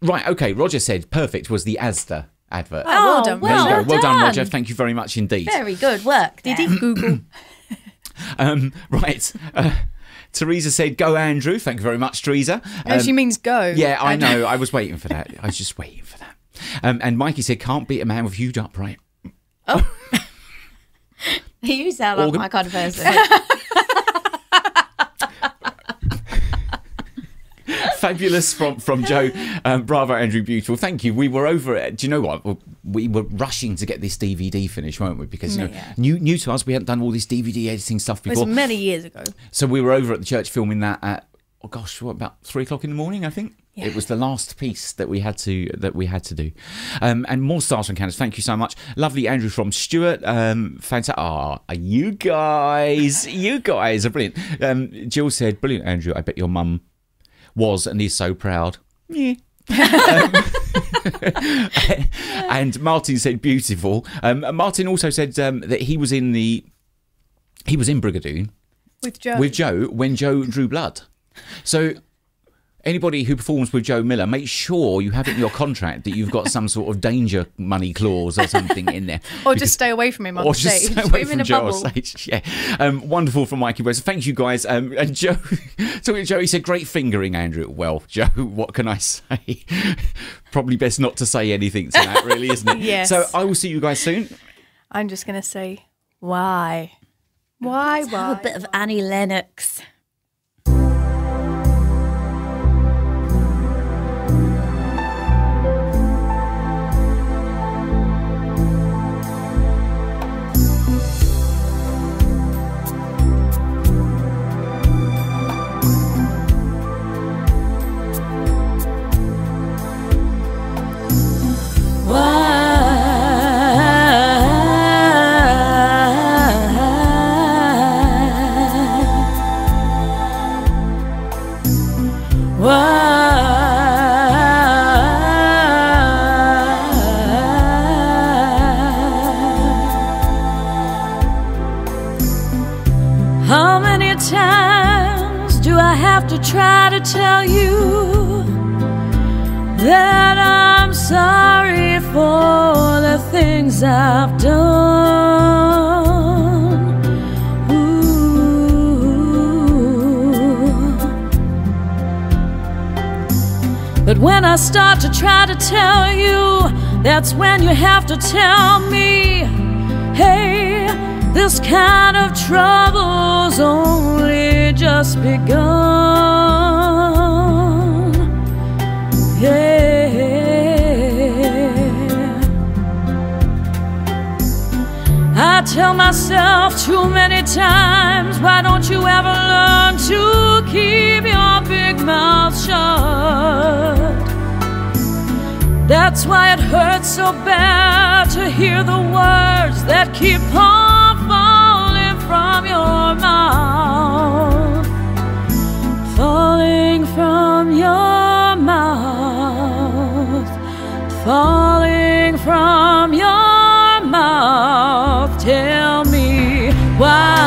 Right. Okay. Roger said perfect was the Asda advert. Oh, well done. There you go. Well done, done. Roger. Thank you very much indeed. Very good work. Did he Google? Right. Teresa said, go, Andrew. Thank you very much, Teresa. No, she means go. Yeah, I know. I was waiting for that. I was just waiting for that. And Mikey said, can't beat a man with huge upright. Oh. You sound like Organ. my kind of person. Fabulous from Joe. Bravo, Andrew. Beautiful. Thank you. We were over at, do you know what? We were rushing to get this DVD finished, weren't we? Because new to us, we hadn't done all this DVD editing stuff It was before. many years ago. So we were over at the church filming that at, about 3 o'clock in the morning, I think. Yeah. It was the last piece that we had to do. And more stars from Candace. Thank you so much. Lovely Andrew from Stuart. Fantastic. You guys are brilliant. Jill said, brilliant, Andrew. I bet your mum was and is so proud. Yeah. And Martin said beautiful. Martin also said that he was in Brigadoon With Joe. when Joe drew blood. So anybody who performs with Joe Miller, make sure you have it in your contract that you've got some sort of danger money clause or something in there. Or just stay away from him on Or stage. just stay away Put him from in a Joe on bubble. stage. Yeah. Wonderful from Mikey West. Thank you, guys. And Joe, talking to Joe, he said, great fingering, Andrew. Well, Joe, what can I say? Probably best not to say anything to that, really, isn't it? Yes. So I will see you guys soon. I'm just going to say, why? Why? Have a bit of Annie Lennox. How many times do I have to try to tell you that I'm sorry for the things I've done? Ooh. But when I start to try to tell you, that's when you have to tell me, hey, this kind of trouble's only just begun. Yeah. I tell myself too many times, why don't you ever learn to keep your big mouth shut? That's why it hurts so bad to hear the words that keep on falling from your mouth, falling from your mouth, falling from your mouth. Tell me why.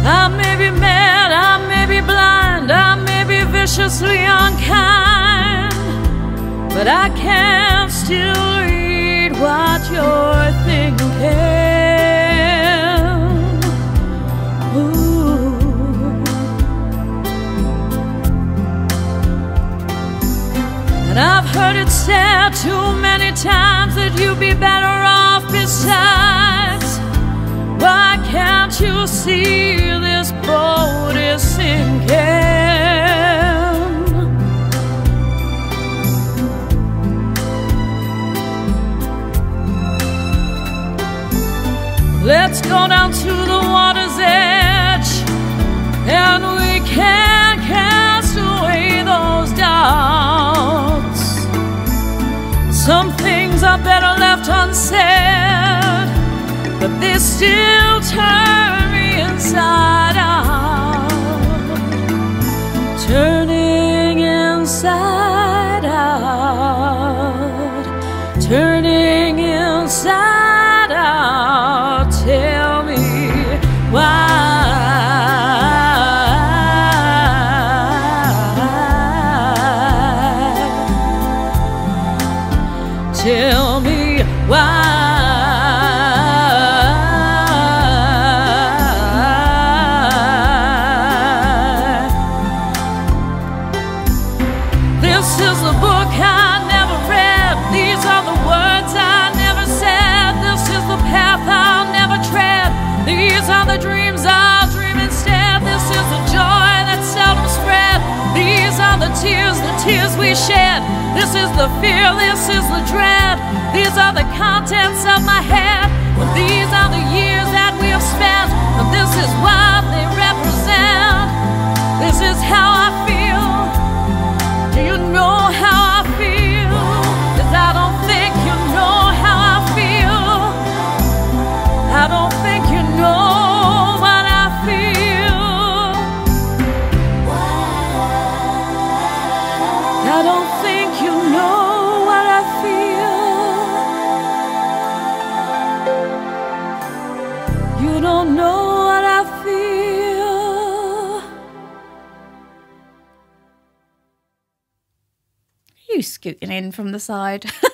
I may be mad, I may be blind, I may be viciously unkind, but I can still read what you're thinking. And I've heard it said too many times that you'd be better off besides. Why can't you see this boat is sinking? Let's go down to the water's edge, and we can cast away those doubts. Some things are better left unsaid, but they still turn me inside out. Turning inside out. Turning inside out. Tell me why. Tell me why. This is the book I never read. These are the words I never said. This is the path I'll never tread. These are the dreams I'll dream instead. This is the joy that's seldom spread. These are the tears we shed. This is the fear, this is the dread. These are the contents of my head. Well, these are the years that we have spent, and this is what they represent. This is how I feel. Do you know how I feel? 'Cause I don't think you know how I feel. I don't think you know what I feel. I don't think you know what I feel. You don't know what I feel. You scooting in from the side. The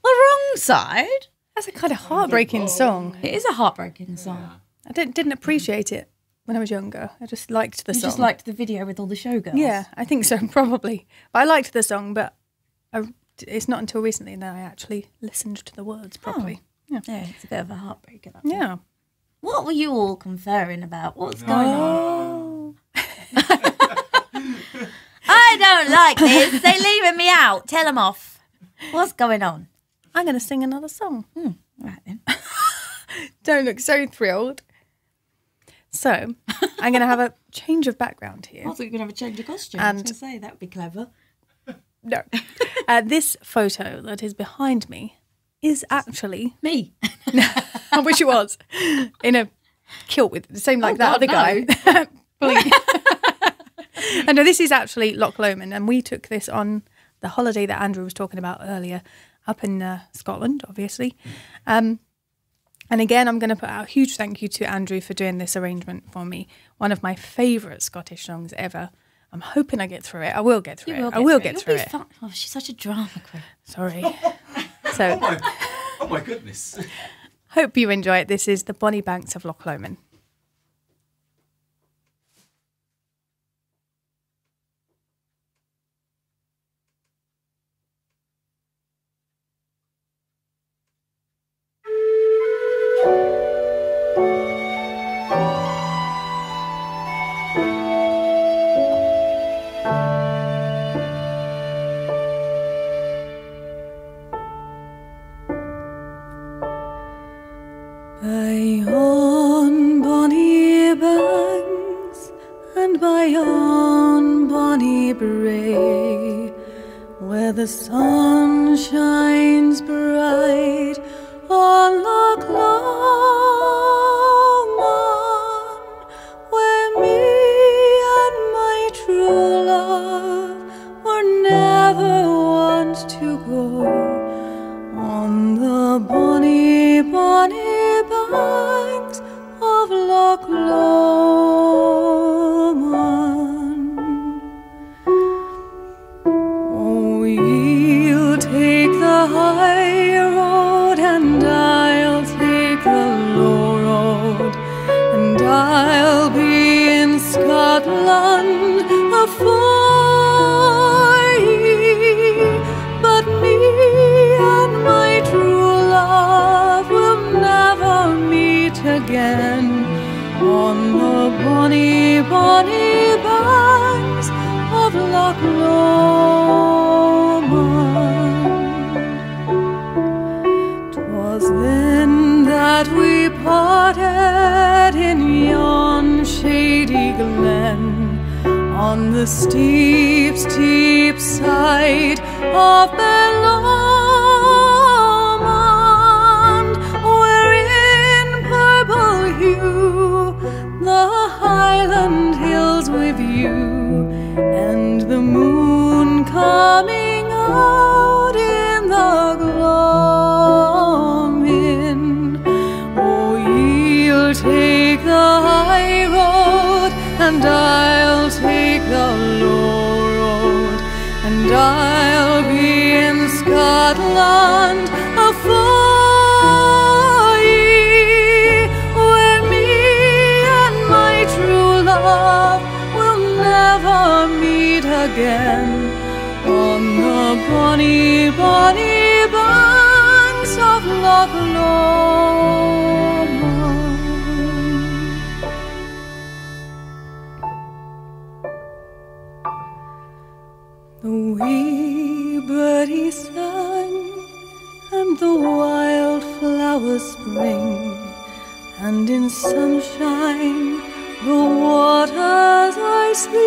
wrong side. That's a kind of heartbreaking song. It is a heartbreaking song. I didn't appreciate it when I was younger. I just liked the You song. just liked the video with all the showgirls. Yeah, I think so, probably. But I liked the song, but it's not until recently that I actually listened to the words properly. Yeah, it's a bit of a heartbreaker. That one. Yeah. What were you all conferring about? What's going on? I don't like this. They're leaving me out. Tell them off. What's going on? I'm going to sing another song. Right then. Don't look so thrilled. So, I'm going to have a change of background here. I thought you were going to have a change of costume. And- I was going to say, that would be clever. No. This photo that is behind me is actually... Me. I wish it was. In a kilt with the same like that God, other guy. Please. And no, this is actually Loch Lomond, and we took this on the holiday that Andrew was talking about earlier, up in Scotland, obviously. And again, I'm going to put out a huge thank you to Andrew for doing this arrangement for me. One of my favourite Scottish songs ever. I'm hoping I get through it. I will get through it. I will get through it. Oh, she's such a drama queen. Sorry. So, Oh my goodness. hope you enjoy it. This is The Bonny Banks of Loch Lomond. By yon bonny banks and by yon bonny brae, where the sun shines bright on Loch Lomond, where me and my true love love were never want to go on the bonny, bonny banks of Loch Lomond. Oh, you'll take the high road and I'll take the low road, and I'll be in Scotland afore ye, but me and my true love will never meet again on the bonny, bonny banks of Loch Lomond. 'Twas then that we parted in yon shady glen, on the steep, steep side of Lomond, where in purple hue the Highland hills with you, and the moon coming out in the gloaming. Oh, you'll take the high road and I'll take the low road, and I'll be in Scotland afore ye, where me and my true love will never meet again on the bonny, bonny banks of Loch Lomond. The wee birdie sang, and the wild flowers spring, and in sunshine the waters are sleeping,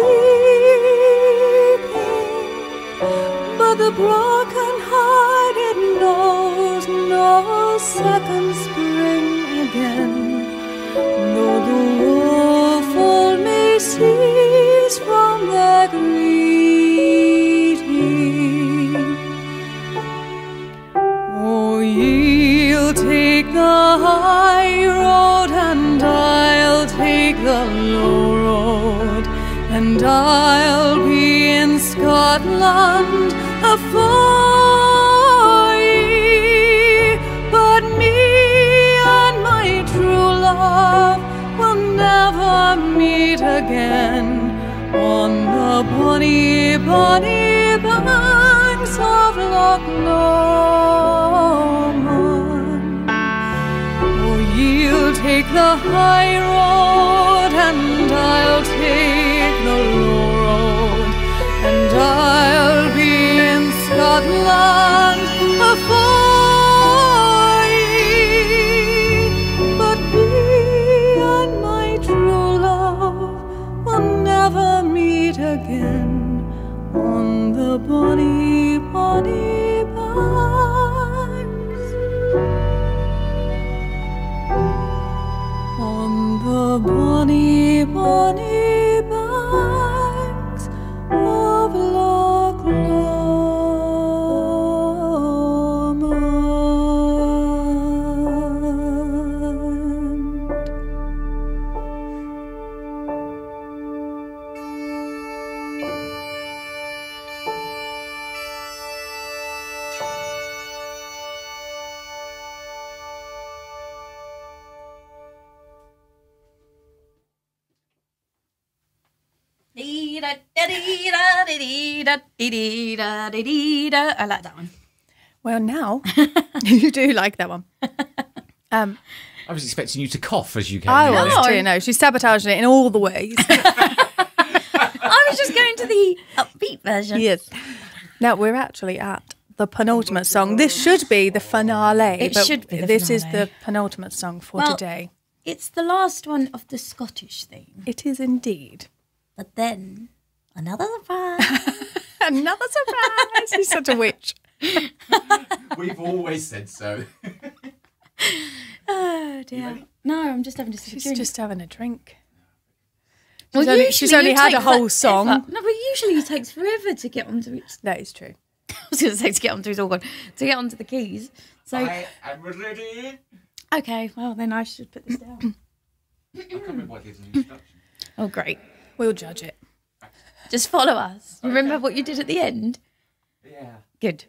but the broken-hearted knows no second spring again, though the woeful may cease from their greeting. Oh, ye'll take the high road and I'll take the low road, and I'll be in Scotland afore ye, but me and my true love will never meet again on the bonny, bonny banks of Loch Lomond. Oh, you'll take the high road and I'll take the low road, and I'll be in Scotland afore ye, but me and my true love will never meet again on the bonny, bonny banks, on the bonny, bonny banks of Loch Lomond. I like that one. Well, now you do like that one. I was expecting you to cough as you came I in. was too. No, she's sabotaging it in all the ways. I was just going to the upbeat version. Yes. Now we're actually at the penultimate song. This should be the finale. It but should be the This is finale. the penultimate song for Well, today. It's the last one of the Scottish theme. It is indeed. But then, another surprise. Another surprise. She's such a witch. We've always said so. Oh dear. No, I'm just having a sip of She's drink. just having a drink. She's only you had take a whole forever. song. No, but usually it takes forever to get onto it. That is true. I was going to say to get onto his organ, to get onto the keys. So I am ready. okay, well then I should put this down. I can't remember what it is in the instruction. Oh great. We'll judge it. Just follow us. Remember what you did at the end? Yeah. Good.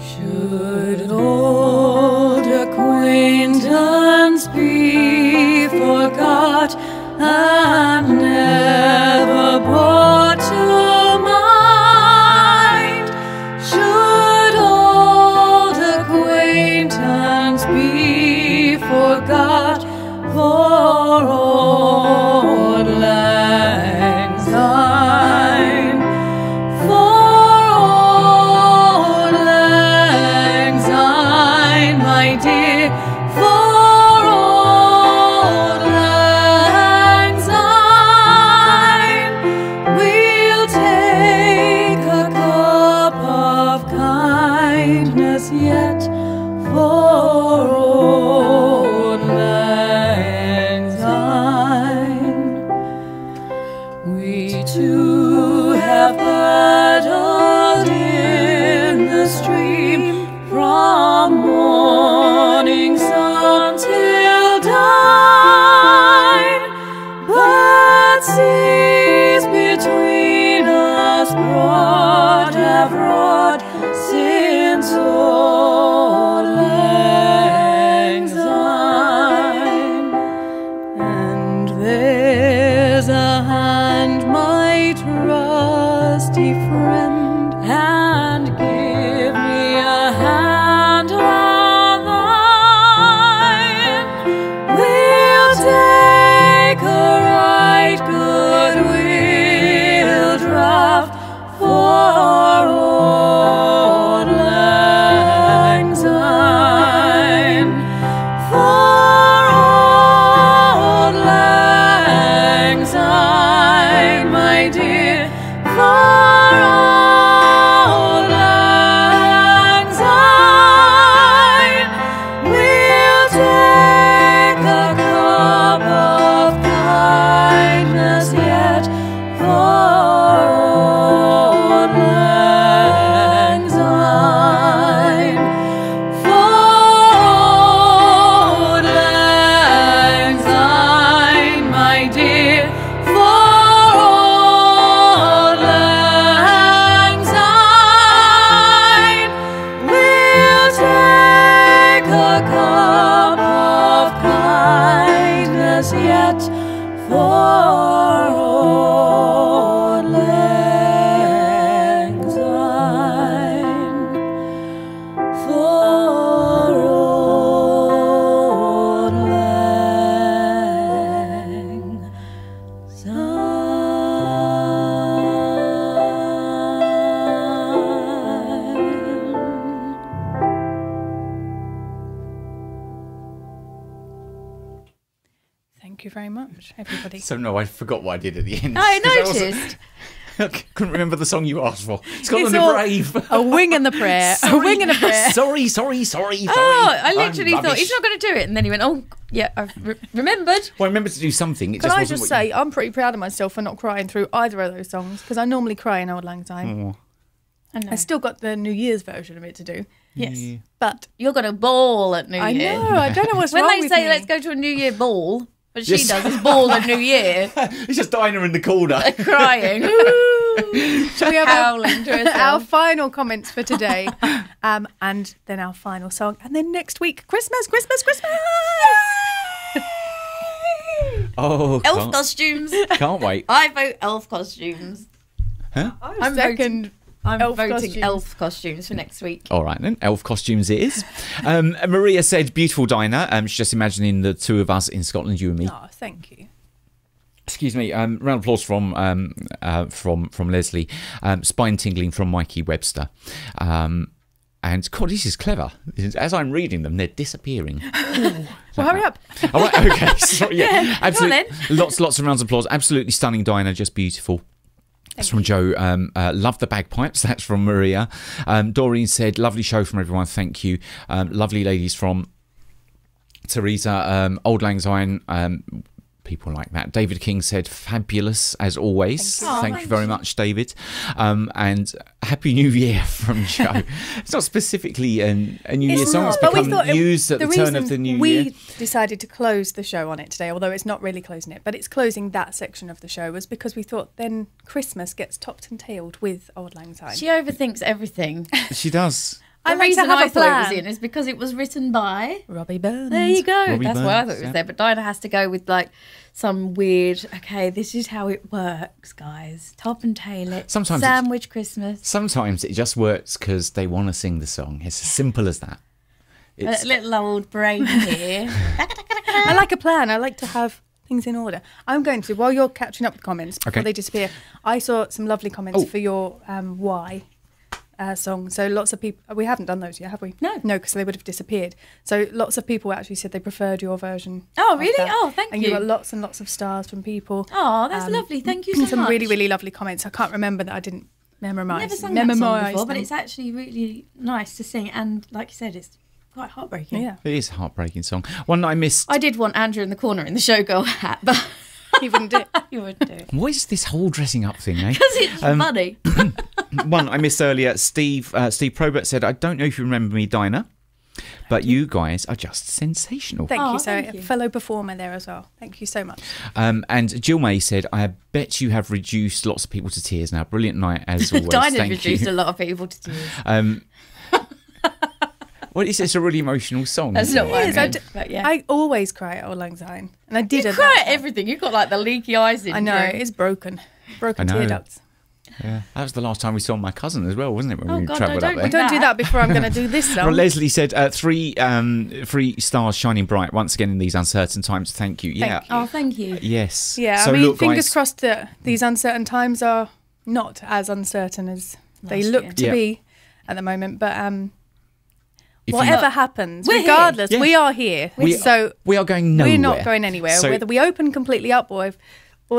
Should old acquaintance be forgot and never brought to mind? Should old acquaintance be forgot for old lang syne? For old lang syne, my dear, for old lang syne, we'll take a cup of kindness yet for old lang syne. We too have paddled in the stream from morning sun till dawn, but seas between us broad have roared since old lang syne. And there's a hand, my trusty friend, and give me a hand of thine. We'll take a right good will draft for old lang syne. For old lang syne, my dear, for old lang syne, we'll take a cup of kindness yet for old lang syne. For old lang syne, my dear, for old lang syne, we'll take a cup of kindness yet for old lang syne. For old lang syne. Thank you very much, everybody. So no, I forgot what I did at the end. I 'Cause that wasn't- noticed. I couldn't remember the song you asked for. It's got It's on the all- brave. A wing and the prayer. A wing and a prayer. Sorry. Oh, I literally I'm thought rubbish. he's not going to do it, and then he went, "Oh, yeah, I've remembered." Well, I remember to do something. It Can just I wasn't just what say, I'm pretty proud of myself for not crying through either of those songs, because I normally cry in Old Lang Syne. I know. I still got the New Year's version of it to do. Yes, But you're going to ball at New I Year. know, I don't know what's When wrong they with say me. let's go to a New Year ball, what she Yes. does is ball at New Year, It's just Dinah in the corner. crying, Shall we have howling to our herself. final comments for today, and then our final song, and then next week, Christmas! Oh, Elf costumes. can't wait. I vote elf costumes. Huh? I'm second. I'm Elf voting costumes. elf costumes for next week. All right then, elf costumes it is. Maria said, "Beautiful Dinah." She's just imagining the two of us in Scotland, you and me. Oh, thank you. Excuse me. Round of applause from Leslie. Spine tingling from Mikey Webster. And God, this is clever. As I'm reading them, they're disappearing. Well, hurry up. All right, okay. Sorry, yeah, absolutely. on Lots of rounds of applause. Absolutely stunning, Dinah. Just beautiful. That's from Joe. Love the bagpipes. That's from Maria. Doreen said, lovely show from everyone. Thank you. Lovely ladies from Teresa. Auld Lang Syne. People like that. David King said, fabulous as always. Thank you very much, David. And Happy New Year from Joe. It's not specifically a New Year song. It's become used at the turn of the new year. We decided to close the show on it today, although it's not really closing it, but it's closing that section of the show, was because we thought then Christmas gets topped and tailed with Auld Lang Syne. She overthinks everything. She does. The reason I thought it was in is because it was written by Robbie Burns. There you go. Robbie That's why I Burns, thought it was there. But Dinah has to go with like some weird, okay, this is how it works, guys. Top and tail it. Sometimes Sandwich Christmas. Sometimes it just works because they want to sing the song. It's as simple as that. A little old brain here. I like a plan. I like to have things in order. I'm going to, while you're catching up with comments before they disappear, I saw some lovely comments for your Why song. So lots of people, we haven't done those yet, have we? No, because they would have disappeared. So lots of people actually said they preferred your version. Oh, really? That. Oh, thank you. And you got lots and lots of stars from people. Oh, that's lovely. Thank you so much. Some really, really lovely comments. I can't remember that I didn't memorise. Never sung that song before, but it's actually really nice to sing. And like you said, it's quite heartbreaking. Yeah, it is a heartbreaking song. One that I missed. I did want Andrew in the corner in the showgirl hat, but he wouldn't do it. He wouldn't do it. What is this whole dressing up thing, eh? Because it's funny. One I missed earlier. Steve Probert said, I don't know if you remember me, Dinah, but you guys are just sensational. Thank you. So thank you. a fellow performer there as well. Thank you so much. And Jill May said, I bet you have reduced lots of people to tears now. Brilliant night as always. Dinah Thank reduced you. a lot of people to tears. Well, it's a really emotional song. That's isn't not what I it? meant, but yeah. I always cry at Auld Lang Syne, and I did. You at cry that at time. everything. You've got like the leaky eyes in. I know it's broken I know. tear ducts. Yeah, that was the last time we saw my cousin as well, wasn't it? When Oh, we God, travelled no, up there. Don't do that before I'm going to do this song. Well, Leslie said, three stars shining bright once again in these uncertain times. Thank you. Yeah. Thank you. Oh, thank you. Yes. Yeah, So I mean, look, fingers guys, crossed that these uncertain times are not as uncertain as they Last look year. to Yeah. be at the moment. But if you- whatever happens, We're here. regardless, Yeah. we are here. So we are going nowhere. we're not going anywhere. So- Whether we open completely up or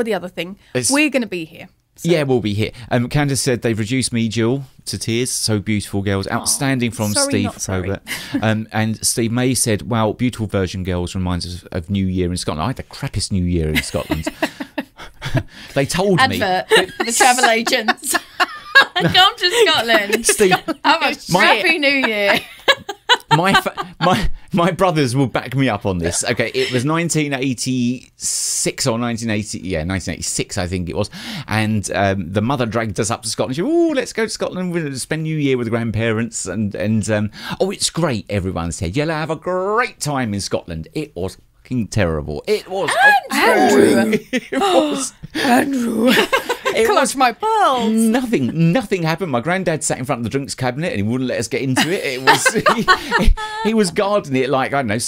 the other thing, It's- we're going to be here. So Yeah, we'll be here. Candace said they've reduced me, Jill, to tears. So beautiful, girls. Outstanding from sorry, Steve not sorry. Probert. And Steve May said, wow, beautiful version, girls. Reminds us of New Year in Scotland. I had the crappiest New Year in Scotland. They told me. Advert for the travel agents. Come to Scotland. Steve, Have a happy New Year. my brothers will back me up on this. Okay, it was 1986 or 1980. Yeah, 1986, I think it was. And the mother dragged us up to Scotland. She said, "Oh, let's go to Scotland. We'll spend New Year with the grandparents." And oh, it's great. Everyone said, "You'll have a great time in Scotland." It was fucking terrible. It was Andrew. it was Andrew, it was clutch my pearls. Nothing happened. My granddad sat in front of the drinks cabinet and he wouldn't let us get into it. It was he was guarding it like, I don't know,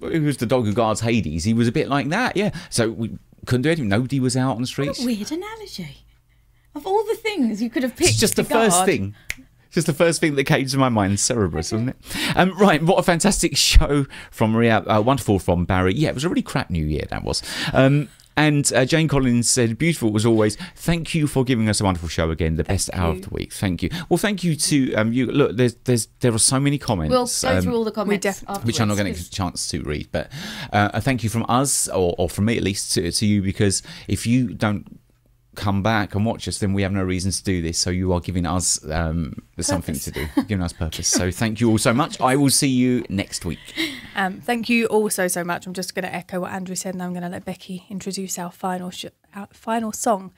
who was the dog who guards Hades? He was a bit like that, yeah. So we couldn't do anything. Nobody was out on the streets. What a weird analogy. Of all the things you could have picked, It's just the to guard. first thing. Just the first thing that came to my mind. Cerberus, wasn't it? Right, what a fantastic show from Maria. Wonderful from Barry. Yeah, it was a really crap New Year, that was. And Jane Collins said, beautiful as always. Thank you for giving us a wonderful show again. The best hour of the week. Thank you. Well, thank you to you. Look, there are so many comments. We'll go through all the comments afterwards, which I'm not going to get a chance to read. But a thank you from us, or from me at least, to you, because if you don't come back and watch us, then we have no reason to do this. So you are giving us something to do, giving us purpose. So thank you all so much. I will see you next week. Thank you all so much. I'm just going to echo what Andrew said, and I'm going to let Becky introduce our final song.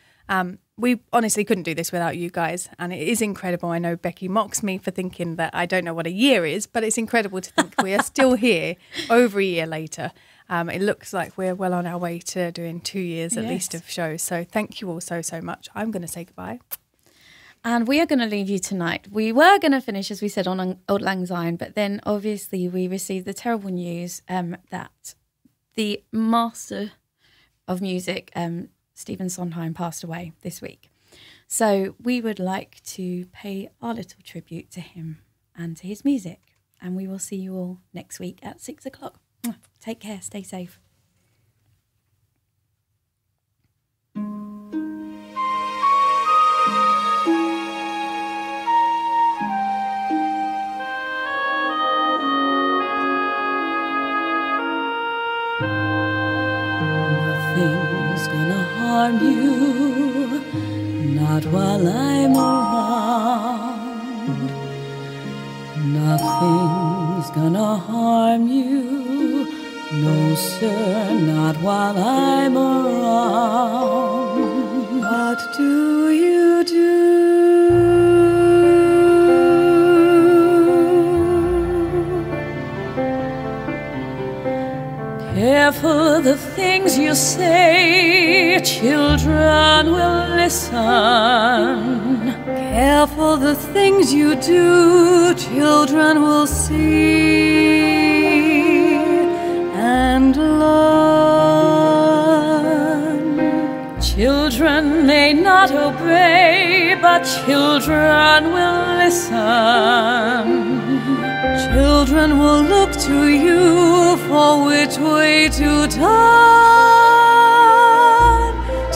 We honestly couldn't do this without you guys, and it is incredible. I know Becky mocks me for thinking that I don't know what a year is, but it's incredible to think we are still here over a year later. It looks like we're well on our way to doing 2 years at least of shows. So thank you all so much. I'm going to say goodbye. And we are going to leave you tonight. We were going to finish, as we said, on Auld Lang Syne, but then obviously we received the terrible news that the master of music, Stephen Sondheim, passed away this week. So we would like to pay our little tribute to him and to his music. And we will see you all next week at 6 o'clock. Take care. Stay safe. Nothing's gonna harm you, not while I'm around. Nothing's gonna harm you, no sir, not while I'm around. What do you do? Careful the things you say, children will listen. Careful the things you do, children will see and learn. Children may not obey, but children will listen. Children will look to you for which way to turn,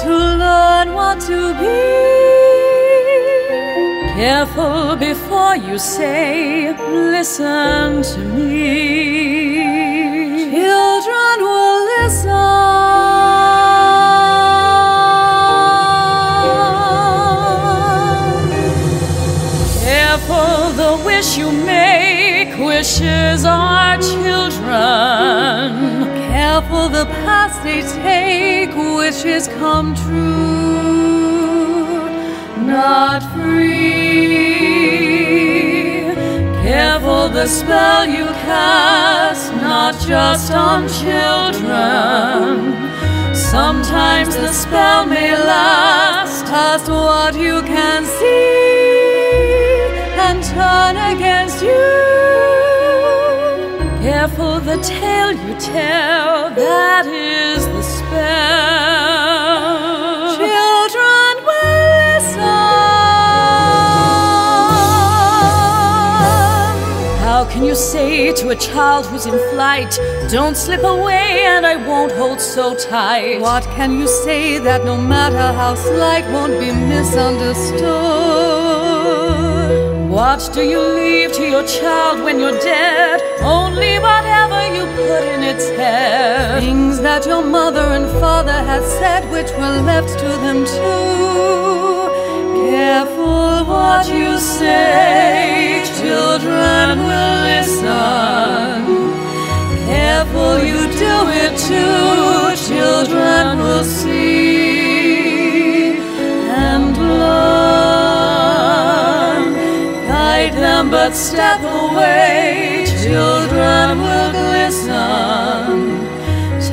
to learn what to be. Careful before you say, listen to me. Children will listen. Careful the wish you make, wishes are children. Careful the paths they take, wishes come true, not free. Careful the spell you cast, not just on children. Sometimes the spell may last past what you can see and turn against you. Careful the tale you tell, that is the spell. Children will listen. How can you say to a child who's in flight, don't slip away and I won't hold so tight? What can you say that no matter how slight won't be misunderstood? What do you leave to your child when you're dead? Only whatever you put in its head. Things that your mother and father had said, which were left to them too. Careful what you say, children will listen. Careful you do it too, children will see and learn. Guide them but step away, children will glisten.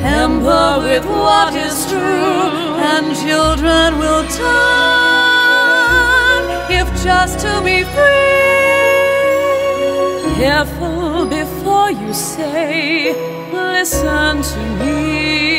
Temper with what is true, and children will turn, if just to be free. Careful before you say, listen to me.